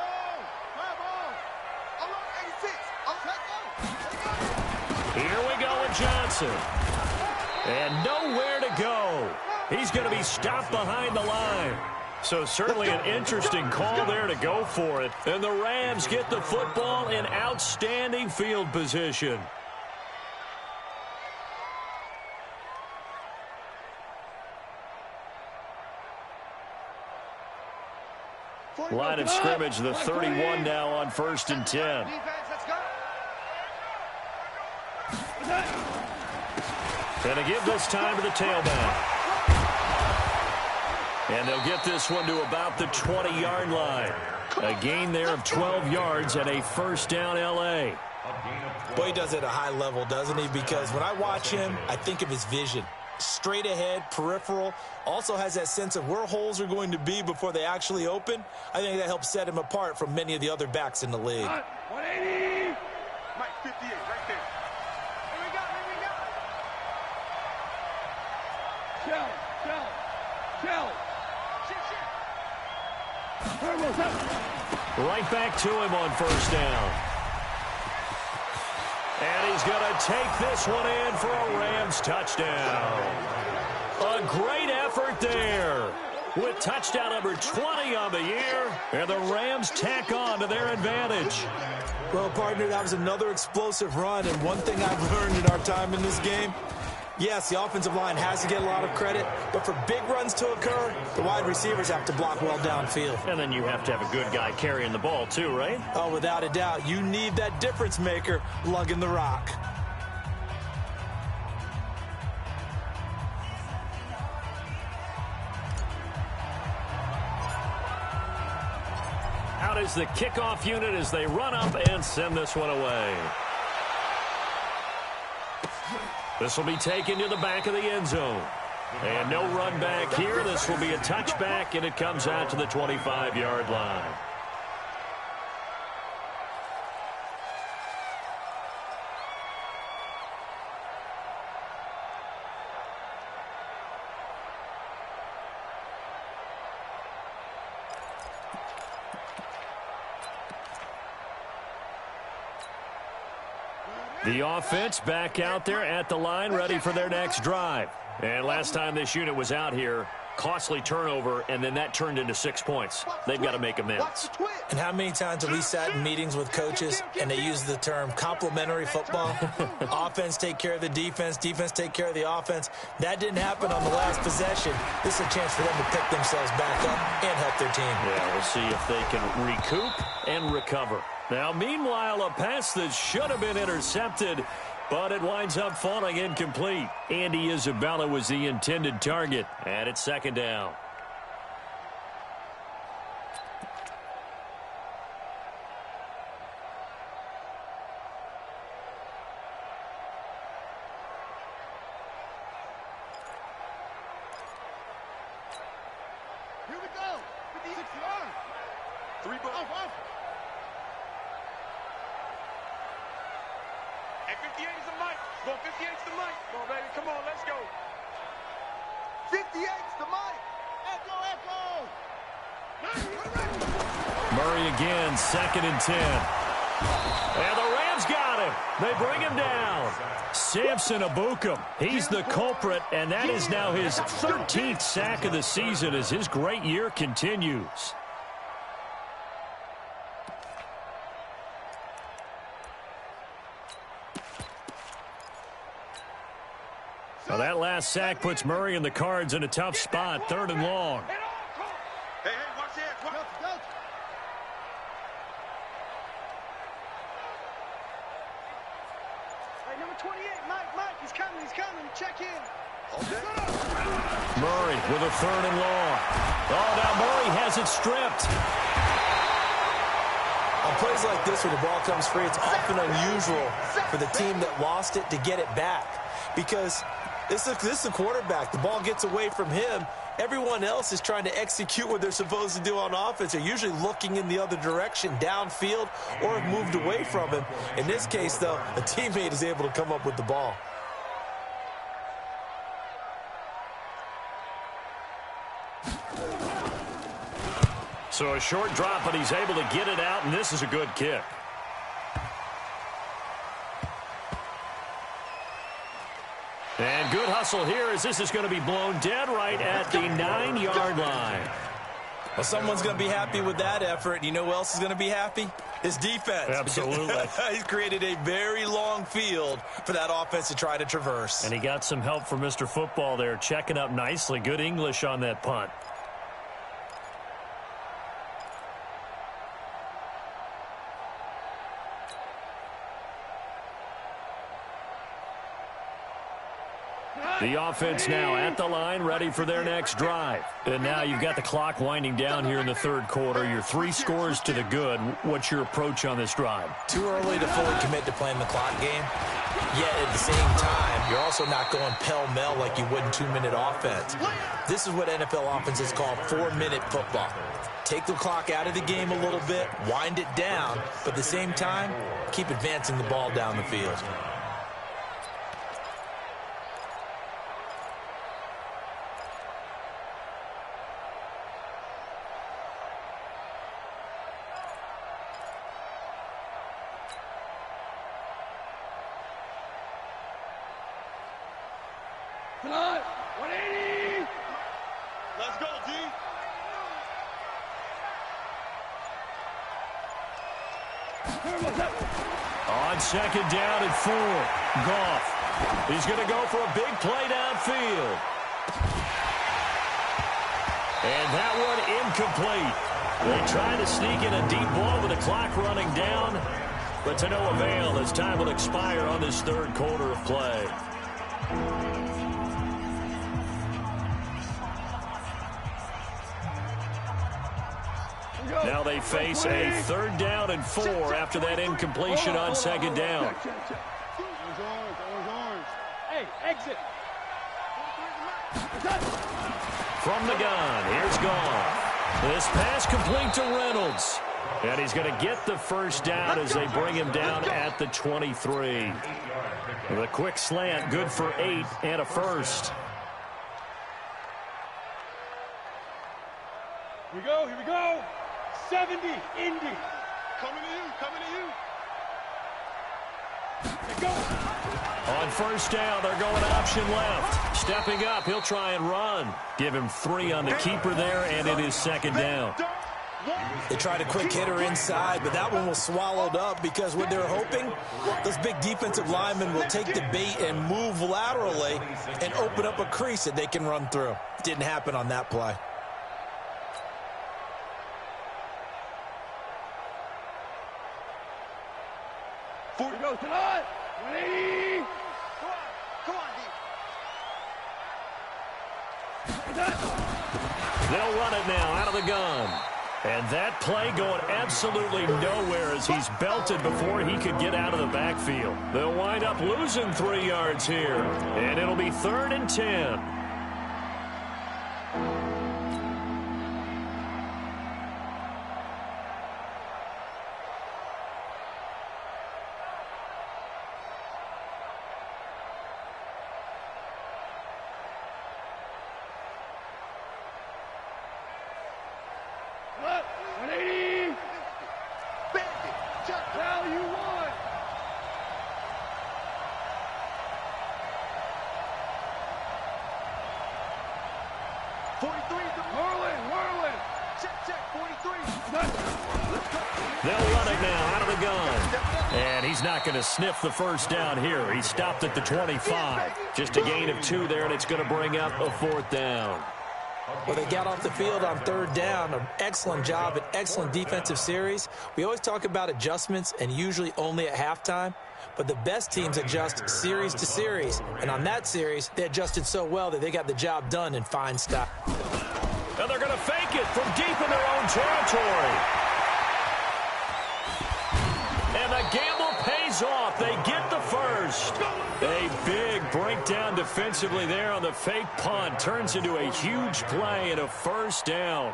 Here we go with Johnson. And nowhere to go. He's going to be stopped behind the line. So certainly an interesting call there to go for it. And the Rams get the football in outstanding field position. Line of scrimmage, the 31 now on 1st and 10. And to give this time to the tailback. And they'll get this one to about the 20-yard line. A gain there of 12 yards and a first down L.A. Boy, he does it at a high level, doesn't he? Because when I watch him, I think of his vision. Straight ahead, peripheral, also has that sense of where holes are going to be before they actually open. I think that helps set him apart from many of the other backs in the league. 180. Mike, 58, right there. Here we go, here we go. Shell. Right back to him on first down. And he's going to take this one in for a Rams touchdown. A great effort there with touchdown number 20 on the year, and the Rams tack on to their advantage. Well, partner, that was another explosive run, and one thing I've learned in our time in this game, yes, the offensive line has to get a lot of credit, but for big runs to occur, the wide receivers have to block well downfield. And then you have to have a good guy carrying the ball too, right? Oh, without a doubt. You need that difference maker lugging the rock. Out is the kickoff unit as they run up and send this one away. This will be taken to the back of the end zone. And no run back here. This will be a touchback, and it comes out to the 25-yard line. The offense back out there at the line, ready for their next drive. And last time this unit was out here, costly turnover, and then that turned into 6 points. They've got to make amends. And how many times have we sat in meetings with coaches and they use the term complementary football? Offense take care of the defense, defense take care of the offense. That didn't happen on the last possession. This is a chance for them to pick themselves back up and help their team. Yeah, we'll see if they can recoup and recover. Now, meanwhile, a pass that should have been intercepted, but it winds up falling incomplete. Andy Isabella was the intended target, and it's second down. Here we go. 56-yard. 3 balls. Off. At 58 is the mic. Go 58 is the mic. Come on, baby. Come on, let's go. 58's the mic. Echo. Murray again, 2nd and 10. And the Rams got him. They bring him down. Samson Abukum, he's the culprit, and that is now his 13th sack of the season as his great year continues. Well, that last sack puts Murray and the Cards in a tough spot, 3rd and long. Hey, watch that. Hey, number 28, Mike, he's coming. Check in. Murray with a 3rd and long. Oh, now Murray has it stripped. On plays like this where the ball comes free, it's often unusual for the team that lost it to get it back. Because this is the quarterback. The ball gets away from him. Everyone else is trying to execute what they're supposed to do on offense. They're usually looking in the other direction, downfield, or have moved away from him. In this case, though, a teammate is able to come up with the ball. So a short drop, but he's able to get it out, and this is a good kick. And good hustle here as this is going to be blown dead right at the 9-yard line. Well, someone's going to be happy with that effort. You know who else is going to be happy? His defense. Absolutely. He's created a very long field for that offense to try to traverse. And he got some help from Mr. Football there, checking up nicely. Good English on that punt. The offense now at the line, ready for their next drive. And now you've got the clock winding down here in the third quarter. You're 3 scores to the good. What's your approach on this drive? Too early to fully commit to playing the clock game. Yet at the same time, you're also not going pell-mell like you would in 2-minute offense. This is what NFL offenses call 4-minute football. Take the clock out of the game a little bit, wind it down, but at the same time, keep advancing the ball down the field. Tonight, 180. Let's go, D. On second down and 4, Goff. He's going to go for a big play downfield. And that one incomplete. They try to sneak in a deep ball with the clock running down, but to no avail as time will expire on this third quarter of play. Now they face a 3rd down and 4 after that incompletion on second down. Hey, exit. From the gun, here's Goff. This pass complete to Reynolds. And he's going to get the first down as they bring him down at the 23. With a quick slant, good for 8 and a first. Here we go, here we go. 70, Indy. Coming to you, coming to you. Let's go. On first down, they're going option left. Stepping up, he'll try and run. Give him 3 on the keeper there, and it is second down. They tried a quick hitter inside, but that one was swallowed up because what they're hoping, those big defensive linemen will take the bait and move laterally and open up a crease that they can run through. Didn't happen on that play. Here we go, tonight. 180. Come on, D. They'll run it now out of the gun. And that play going absolutely nowhere as he's belted before he could get out of the backfield. They'll wind up losing 3 yards here. And it'll be 3rd and 10. They'll run it now out of the gun. And he's not going to sniff the first down here. He stopped at the 25. Just a gain of 2 there, and it's going to bring up a 4th down. Well, they got off the field on 3rd down. An excellent job, an excellent defensive series. We always talk about adjustments, and usually only at halftime. But the best teams adjust series to series. And on that series, they adjusted so well that they got the job done in fine style. And they're going to fake it from deep in their own territory. And the gamble pays off. They get the first. A big breakdown defensively there on the fake punt. Turns into a huge play and a first down.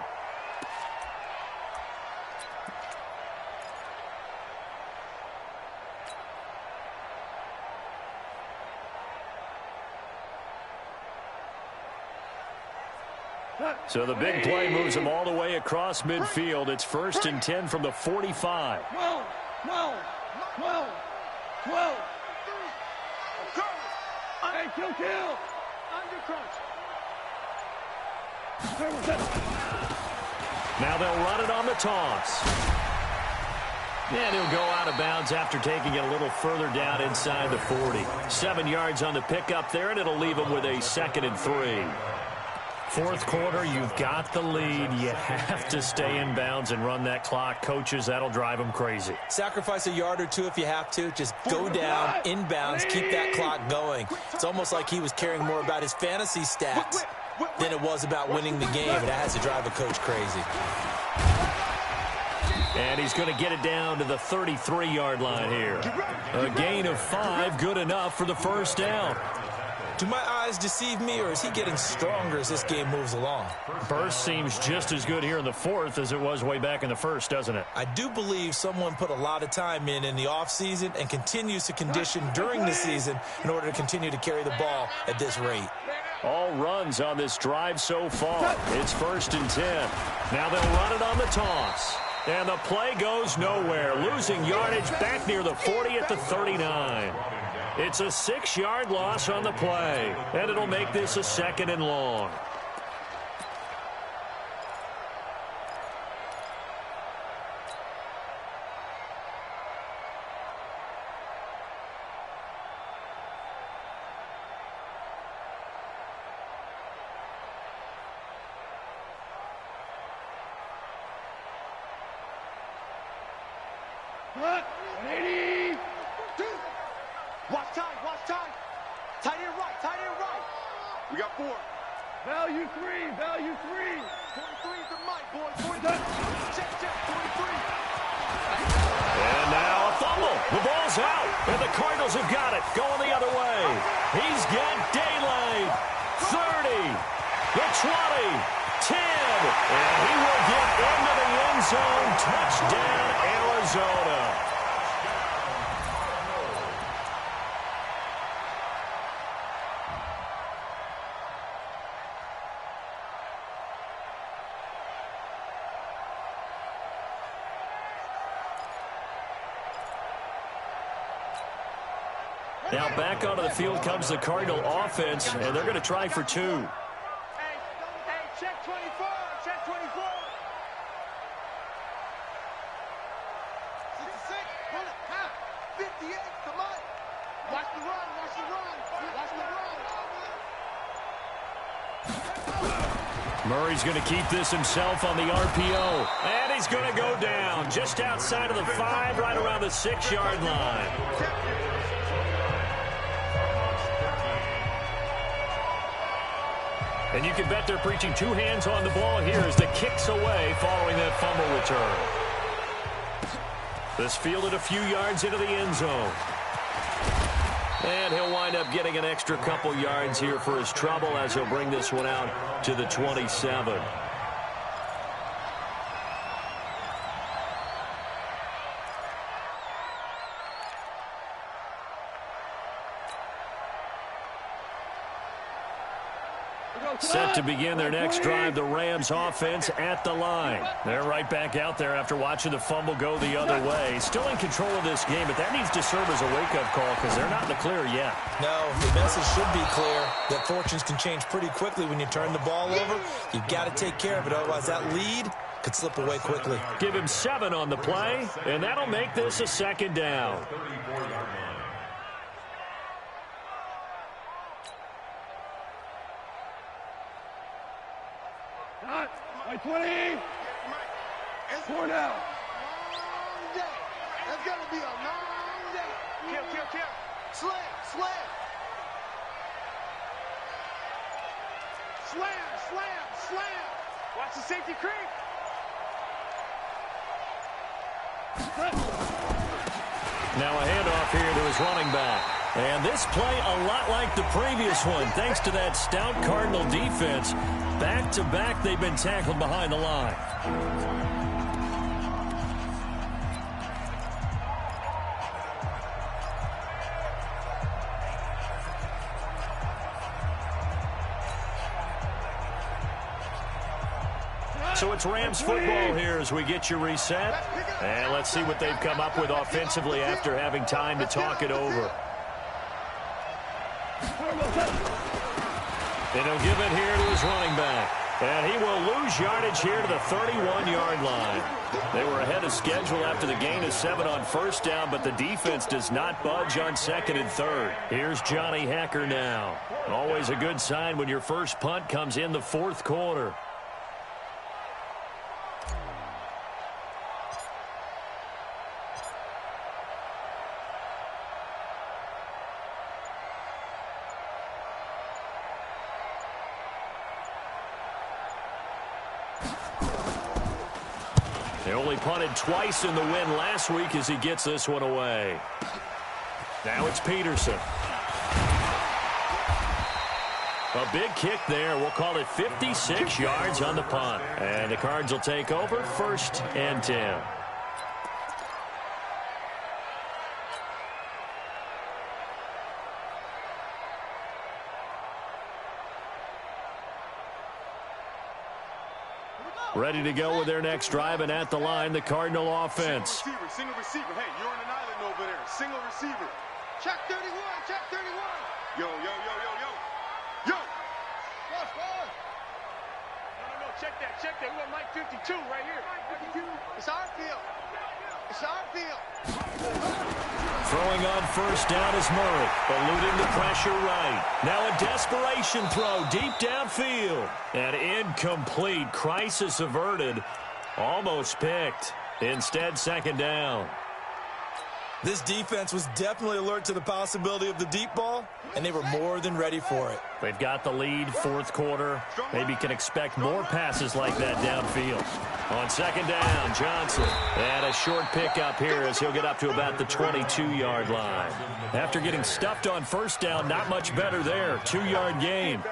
So the big play moves them all the way across midfield. It's 1st and 10 from the 45. 12. Hey, kill. Under crunch. Now they'll run it on the toss. And he'll go out of bounds after taking it a little further down inside the 40. 7 yards on the pickup there, and it'll leave him with a 2nd and 3. Fourth quarter, you've got the lead. You have to stay in bounds and run that clock. Coaches, that'll drive them crazy. Sacrifice a yard or two if you have to. Just go down, inbounds, keep that clock going. It's almost like he was caring more about his fantasy stats than it was about winning the game. And that has to drive a coach crazy. And he's going to get it down to the 33-yard line here. A gain of 5, good enough for the first down. Do my eyes deceive me, or is he getting stronger as this game moves along? Burst seems just as good here in the fourth as it was way back in the first, doesn't it? I do believe someone put a lot of time in the offseason and continues to condition during the season in order to continue to carry the ball at this rate. All runs on this drive so far. It's 1st and 10. Now they'll run it on the toss. And the play goes nowhere, losing yardage back near the 40 at the 39. It's a 6-yard loss on the play, and it'll make this a 2nd and long. Watch time. Tight end right. We got 4. Value 3. 43 is the mic, boys. 43. Check, 43. And now a fumble. The ball's out, and the Cardinals have got it. Going the other way. He's got daylight. 30, the 20, 10, and he will get into the end zone. Touchdown, Arizona. Now back onto the field comes the Cardinal offense, and they're going to try for 2. Hey, check 24. 66, pull it, 58, come on. Watch the run. Murray's going to keep this himself on the RPO, and he's going to go down just outside of the 5, right around the 6-yard line. And you can bet they're preaching 2 hands on the ball here as the kick's away following that fumble return. This fielded a few yards into the end zone. And he'll wind up getting an extra couple yards here for his trouble as he'll bring this one out to the 27. Set to begin their next drive, the Rams offense at the line. They're right back out there after watching the fumble go the other way. Still in control of this game, but that needs to serve as a wake-up call because they're not in the clear yet. No, the message should be clear that fortunes can change pretty quickly when you turn the ball over. You've got to take care of it, otherwise that lead could slip away quickly. Give him 7 on the play, and that'll make this a 2nd down. Like 20. 4 now. Long day. That's going to be a long day. Kill. Slam. Watch the safety creep. Now a handoff here to his running back. And this play a lot like the previous one, thanks to that stout Cardinal defense. Back-to-back, they've been tackled behind the line. So it's Rams football here as we get you reset. And let's see what they've come up with offensively after having time to talk it over. And he'll give it here to his running back. And he will lose yardage here to the 31-yard line. They were ahead of schedule after the gain of 7 on first down, but the defense does not budge on second and third. Here's Johnny Hacker now. Always a good sign when your first punt comes in the fourth quarter. They only punted twice in the win last week as he gets this one away. Now it's Peterson. A big kick there. We'll call it 56 yards on the punt. And the Cards will take over 1st and 10. Ready to go with their next drive, and at the line, the Cardinal offense. Single receiver. Hey, you're on an island over there. Single receiver. Check 31, check 31. Yo. No, check that. We want Mike 52 right here. It's our field. It's our field. Throwing on first down is Murray, eluding the pressure right. Now a desperation throw deep downfield. And incomplete. Crisis averted. Almost picked. Instead, second down. This defense was definitely alert to the possibility of the deep ball, and they were more than ready for it. They've got the lead, fourth quarter. Maybe can expect more passes like that downfield. On second down, Johnson. And a short pickup here as he'll get up to about the 22-yard line. After getting stuffed on first down, not much better there. 2-yard gain.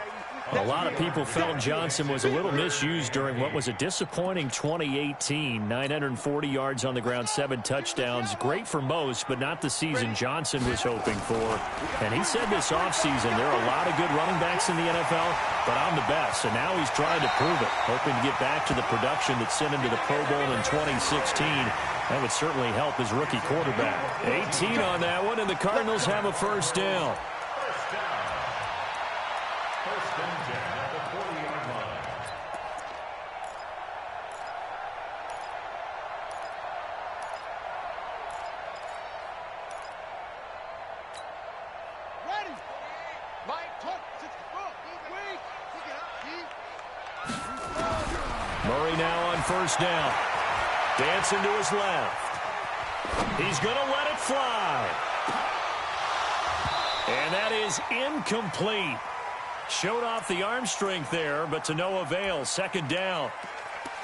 A lot of people felt Johnson was a little misused during what was a disappointing 2018. 940 yards on the ground, 7 touchdowns. Great for most, but not the season Johnson was hoping for. And he said this offseason, there are a lot of good running backs in the NFL, but I'm the best. And now he's trying to prove it, hoping to get back to the production that sent him to the Pro Bowl in 2016. That would certainly help his rookie quarterback. 18 on that one, and the Cardinals have a first down. Murray now on first down. Dancing to his left. He's going to let it fly. And that is incomplete. Showed off the arm strength there, but to no avail. Second down.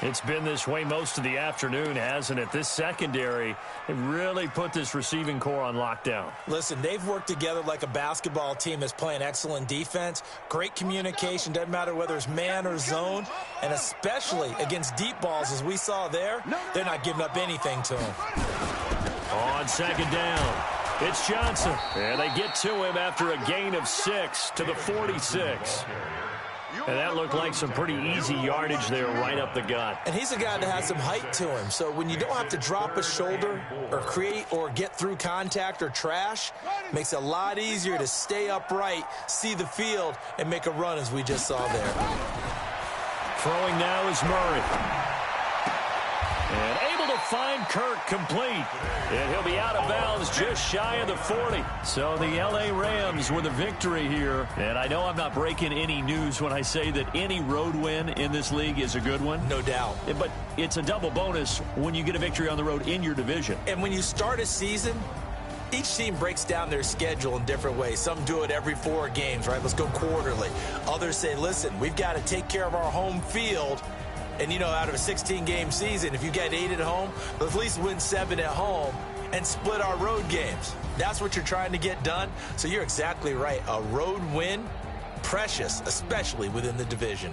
It's been this way most of the afternoon, hasn't it? This secondary, it really put this receiving core on lockdown. Listen, they've worked together like a basketball team that's playing excellent defense. Great communication, doesn't matter whether it's man or zone. And especially against deep balls, as we saw there, they're not giving up anything to him. On second down, it's Johnson. And they get to him after a gain of 6 to the 46. And that looked like some pretty easy yardage there right up the gut. And he's a guy that has some height to him. So when you don't have to drop a shoulder or create or get through contact or trash, it makes it a lot easier to stay upright, see the field, and make a run as we just saw there. Throwing now is Murray. And able to find Kirk complete. And he'll be out of bounds just shy of the 40. So the L.A. Rams with a victory here. And I know I'm not breaking any news when I say that any road win in this league is a good one. No doubt. But it's a double bonus when you get a victory on the road in your division. And when you start a season, each team breaks down their schedule in different ways. Some do it every 4 games, right? Let's go quarterly. Others say, listen, we've got to take care of our home field. And, you know, out of a 16-game season, if you get 8 at home, let's at least win 7 at home and split our road games. That's what you're trying to get done. So you're exactly right. A road win, precious, especially within the division.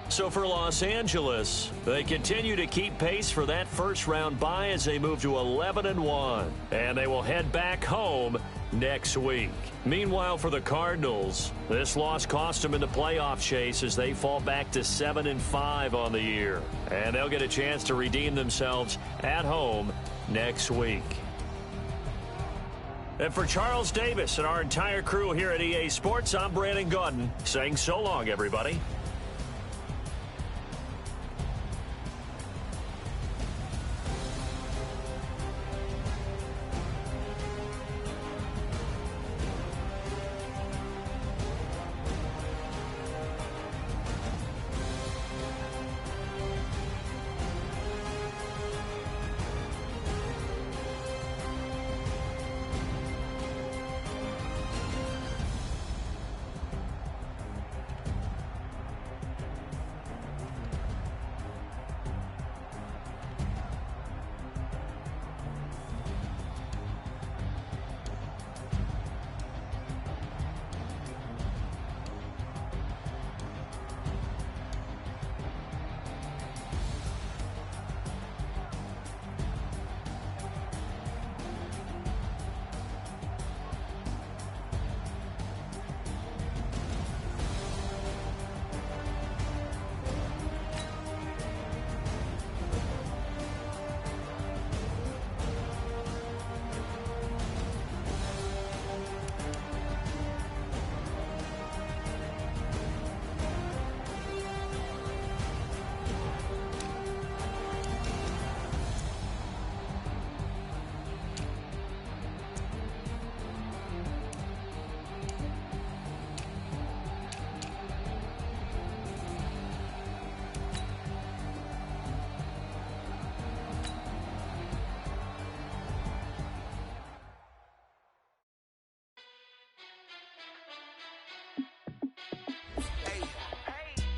So for Los Angeles, they continue to keep pace for that first-round bye as they move to 11-1. And they will head back home next week. Meanwhile, for the Cardinals, this loss cost them in the playoff chase as they fall back to 7-5 on the year. And they'll get a chance to redeem themselves at home next week. And for Charles Davis and our entire crew here at EA Sports, I'm Brandon Gaudin saying so long, everybody.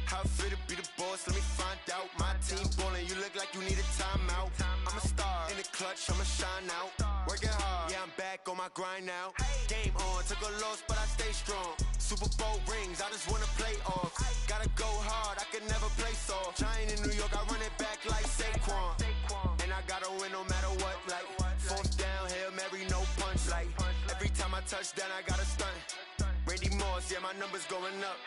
How fit to be the boss? Let me find out. My team ballin', you look like you need a timeout. I'm a star in the clutch, I'ma shine out. Working hard, yeah, I'm back on my grind now. Game on, took a loss, but I stay strong. Super Bowl rings, I just wanna play off. Gotta go hard, I can never play soft. Giant in New York, I run it back like Saquon. And I gotta win no matter what, like fourth down, Hail Mary, no punch. Like every time I touch down, I gotta stunt. Randy Moss, yeah, my numbers going up.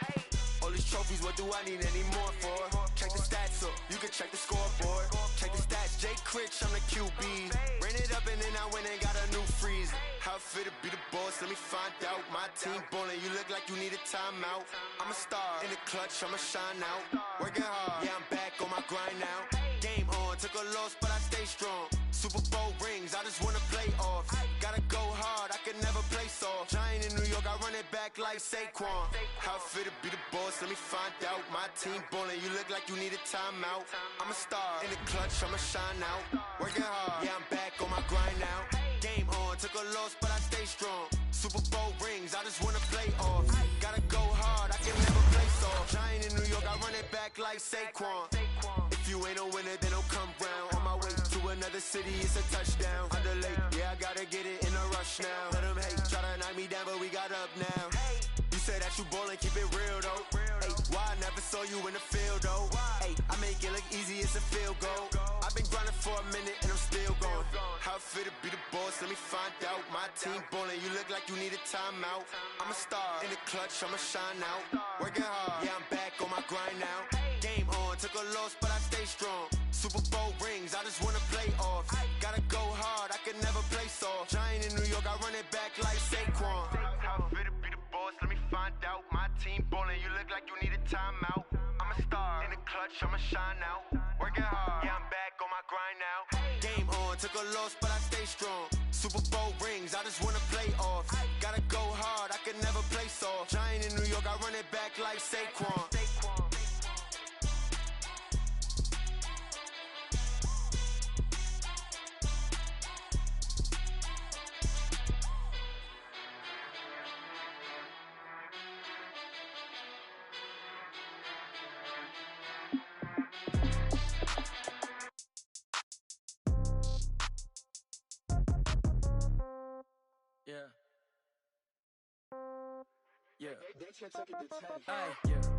All these trophies, what do I need any more for? Check the stats up, you can check the scoreboard. Check the stats, Jay Critch, I'm the QB. Ran it up and then I went and got a new freeze. How fit to be the boss, let me find out. My team ballin', you look like you need a timeout. I'm a star in the clutch, I'ma shine out. Working hard, yeah, I'm back on my grind now. Game on, took a loss, but I stay strong. Super Bowl rings, I just wanna play off. Gotta go hard, I can never play soft. Giant in New York, I run it back like Saquon. How fit to be the boss, let me find out. My team ballin', you look like you need a timeout. I'm a star in the clutch, I'ma shine out. Working hard, yeah, I'm back on my grind now. Game on, took a loss, but I stay strong. Super Bowl rings, I just wanna play off. Gotta go hard, I can never play soft. Giant in New York, I run it back like Saquon. If you ain't a winner, then don't come round. On my way to another city, it's a touchdown. Underlay, yeah, I gotta get it in a rush now. Let them hate, try to knock me down, but we got up now. You say that you ballin', keep it real though. Hey, why I never saw you in the field though? Hey, I make it look easy, it's a field goal. I've been grinding for a minute and I'm still going. How fit to be the boss, let me find out. My team ballin', you look like you need a timeout. I'm a star in the clutch, I'ma shine out. Working hard, yeah, I'm back on my grind now. Game on, took a loss, but I stay strong. Super Bowl rings, I just wanna play off. Gotta go hard, I can never play soft. Giant in New York, I run it back like Saquon. How fit to be the boss, let me find out. My team ballin', you look like you need a timeout. I'm a star in the clutch, I'ma shine out. Working hard, yeah, I'm back on my grind now. Game on, took a loss, but I stay strong. Super Bowl rings, I just wanna play off. Gotta go hard, I can never play soft. Giant in New York, I run it back like Saquon.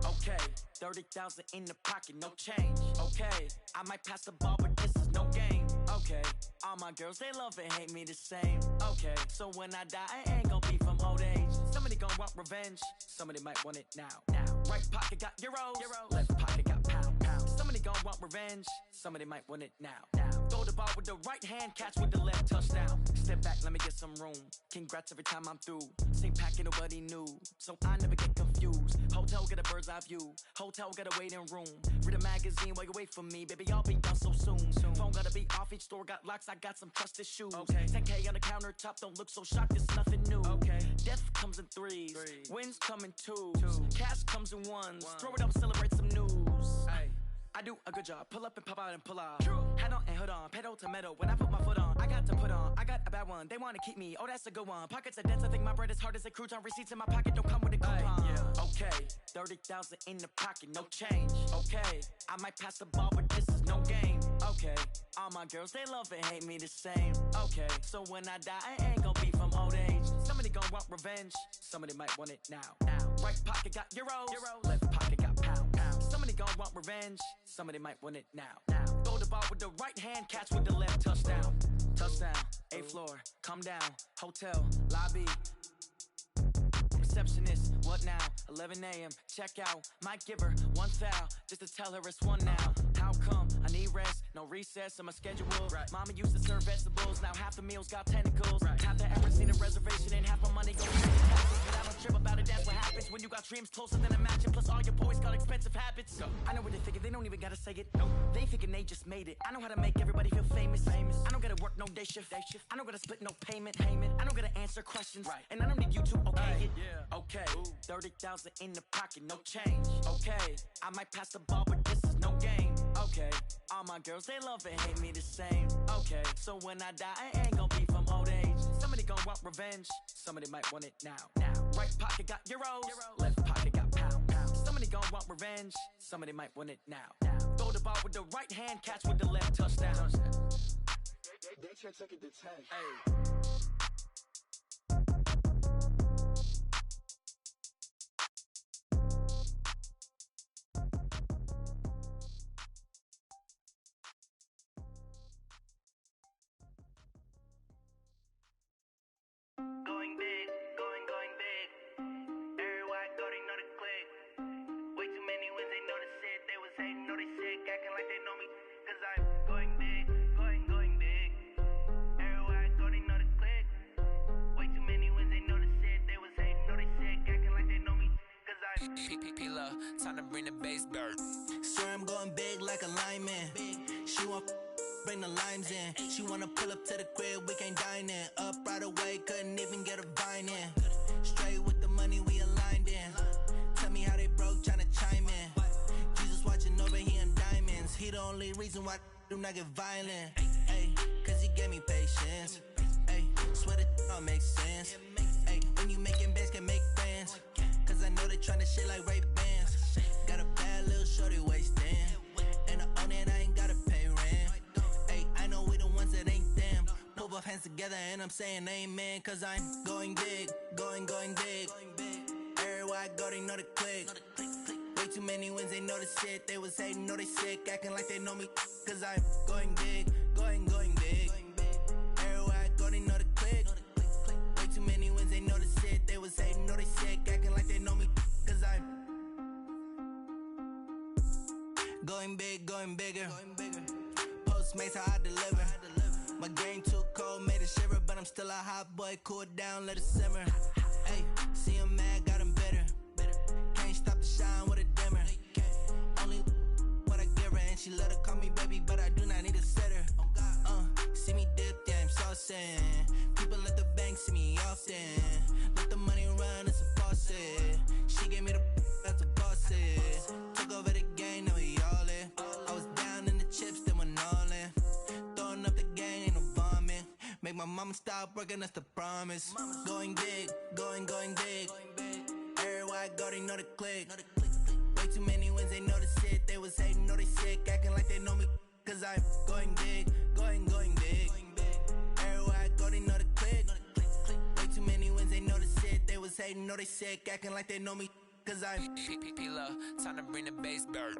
Okay, 30,000 in the pocket, no change. Okay, I might pass the ball, but this is no game. Okay, all my girls, they love and hate me the same. Okay, so when I die, I ain't gon' be from old age. Somebody gon' want revenge, somebody might want it now. Right pocket got euros, left pocket got pound. Somebody gon' want revenge, somebody might want it now. Throw the ball with the right hand, catch with the left, touchdown. Step back, let me get some room. Congrats every time I'm through. Same packet, nobody knew, so I never get confused. Hotel, get a bird's eye view. Hotel, get a waiting room. Read a magazine while you wait for me, baby, I'll be done so soon. Phone gotta be off, each store got locks, I got some trusted shoes. Okay. 10K on the countertop, don't look so shocked, it's nothing new. Okay. Death comes in threes, wins come in twos, cash comes in ones. Throw it up, celebrate some news. Ay. I do a good job, pull up and pop out and pull out. Head on and hood on, pedal to metal. When I put my foot on, I got to put on. I got a bad one, they wanna keep me, oh that's a good one. Pockets are dense, I think my bread is hard as a crouton. Receipts in my pocket don't come with a coupon. Okay, 30,000 in the pocket, no change. Okay, I might pass the ball, but this is no game. Okay, all my girls, they love and hate me the same. Okay, so when I die, I ain't gon' be from old age. Somebody gon' want revenge, somebody might want it now. Right pocket got euros, left pocket got pound. Somebody gon' want revenge, somebody might want it now. Throw the ball with the right hand, catch with the left, touchdown. Touchdown, 8th floor, come down, hotel, lobby. Receptionist, what now? 11 a.m., check out. Might give her one foul, just to tell her it's one now. How come? I need rest, no recess in my schedule. Right. Mama used to serve vegetables, now half the meals got tentacles. Right. Have to ever seen a reservation and half my money goes to taxes. But I don't trip about it, that's what happens when you got dreams closer than a match. And plus all your boys got expensive habits. So, I know what they're thinking, they don't even gotta say it. Nope. They ain't thinking they just made it. I know how to make everybody feel famous. I don't gotta work no day shift. I don't gotta split no payment. I don't gotta answer questions. Right. And I don't need you to okay it. Yeah. Okay, 30,000 in the pocket, no change. Okay, I might pass the ball, but this is no game. Okay, all my girls, they love and hate me the same. Okay, so when I die, I ain't gon' be from old age. Somebody gon' want revenge, somebody might want it now. Right pocket got euros, left pocket got pound. Somebody gon' want revenge, somebody might want it now. Throw the ball with the right hand, catch with the left, touchdown. They check it to 10. Hey. Going big, going big. Everywhere I go, they know the click. Way too many wins, they know the shit. They was hating, know they sick, acting like they know me. Cause I'm going big, going big. Everywhere I go, they know the click. Way too many wins, they know the shit. They was hating, know they sick, acting like they know me. Cause I'm P-P-P-Love, time to bring the bass bird. Swear I'm going big like a lineman. She want bring the limes in. She wanna pull up to the crib, we can't dine in. Up right away, couldn't even get a vine in. Straight with the money, we aligned in. Tell me how they broke, tryna chime in. Jesus watching over, he in diamonds. He the only reason why I do not get violent. Ay, cause he gave me patience. Ay, swear that all makes sense. Ay, when you making bands, can make friends. Cause I know they tryna shit like Ray-Bans. Got a bad little shorty wasting. And I own it, I ain't gotta pay rent. Ay, I know we the ones that ain't them. Pull both hands together and I'm saying amen. Cause I'm going big, going big. Everywhere I go, they know the click. Way too many wins, they know the shit. They was hating, know they sick, acting like they know me. Cause I'm going big, going big. Everywhere I go, they know the click. Way too many wins, they know the shit. They was hating, know they sick, acting like they know me. Cause I'm going big, going bigger. Postmates how I deliver. My game too cold, made it shiver, but I'm still a hot boy. Cool it down, let it simmer. Hey, see him mad, got him bitter. Can't stop the shine with a dimmer. Only what I give her, and she let her call me baby, but I do not need a sitter. See me dip, yeah, I'm saucing. People at the bank see me often. Let the money run, it's a faucet. She gave me the that's a faucet. Took over the game, now we all in. I was down in the chips, then went all in. Throwing up the gang, ain't no bombing. Make my mama stop working, that's the promise. Going big, going big. Everywhere I go, they know the click. Way too many wins, they know the shit. They was hating, know they sick, acting like they know me. Cause I'm going big, going big. Everywhere I go, they know the click. Way too many wins, they know the shit. They was hating, know they sick, acting like they know me. Cause I'm P-P-P-Love, time to bring the bass bird.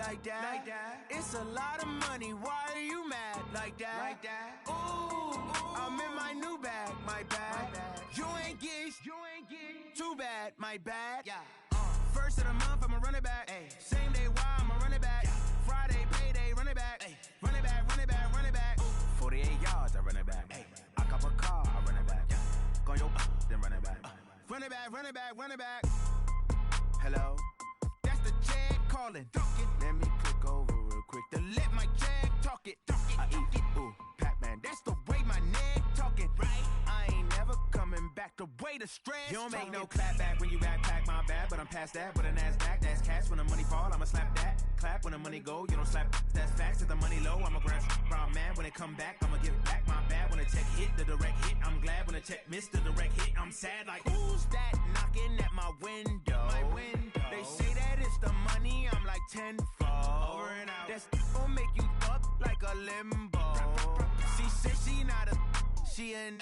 like that. It's a lot of money, why are you mad like that? Ooh, I'm in my new bag, my bad. You ain't getting too bad, my bad. First of the month, I'ma run it back. Same day, why I'ma run it back. Friday, payday, run it back. Run it back, run it back, run it back. 48 yards, I run it back. I cop a car, I run it back. Go yo, then run it back. Run it back, run it back, run it back. Hello, that's the check calling. Let me click over real quick to let my check talk it. I eat it, ooh, Pac-Man, that's the way my neck talking. Right, I ain't never coming back the way the stress. You don't make no clap back when you backpack, my bad, but I'm past that. With a NASDAQ, that's cash. When the money fall, I'ma slap that. Clap when the money go, you don't slap. That's facts. If the money low, I'ma grab brown man. When it come back, I'ma give back my bad. When the check hit, the direct hit, I'm glad. When the check missed the direct hit, I'm sad. Like, who's that knocking at my window? They say that it's the money, I'm like tenfold. Over and out. That's gon' make you up like a limbo. She said she not a, she an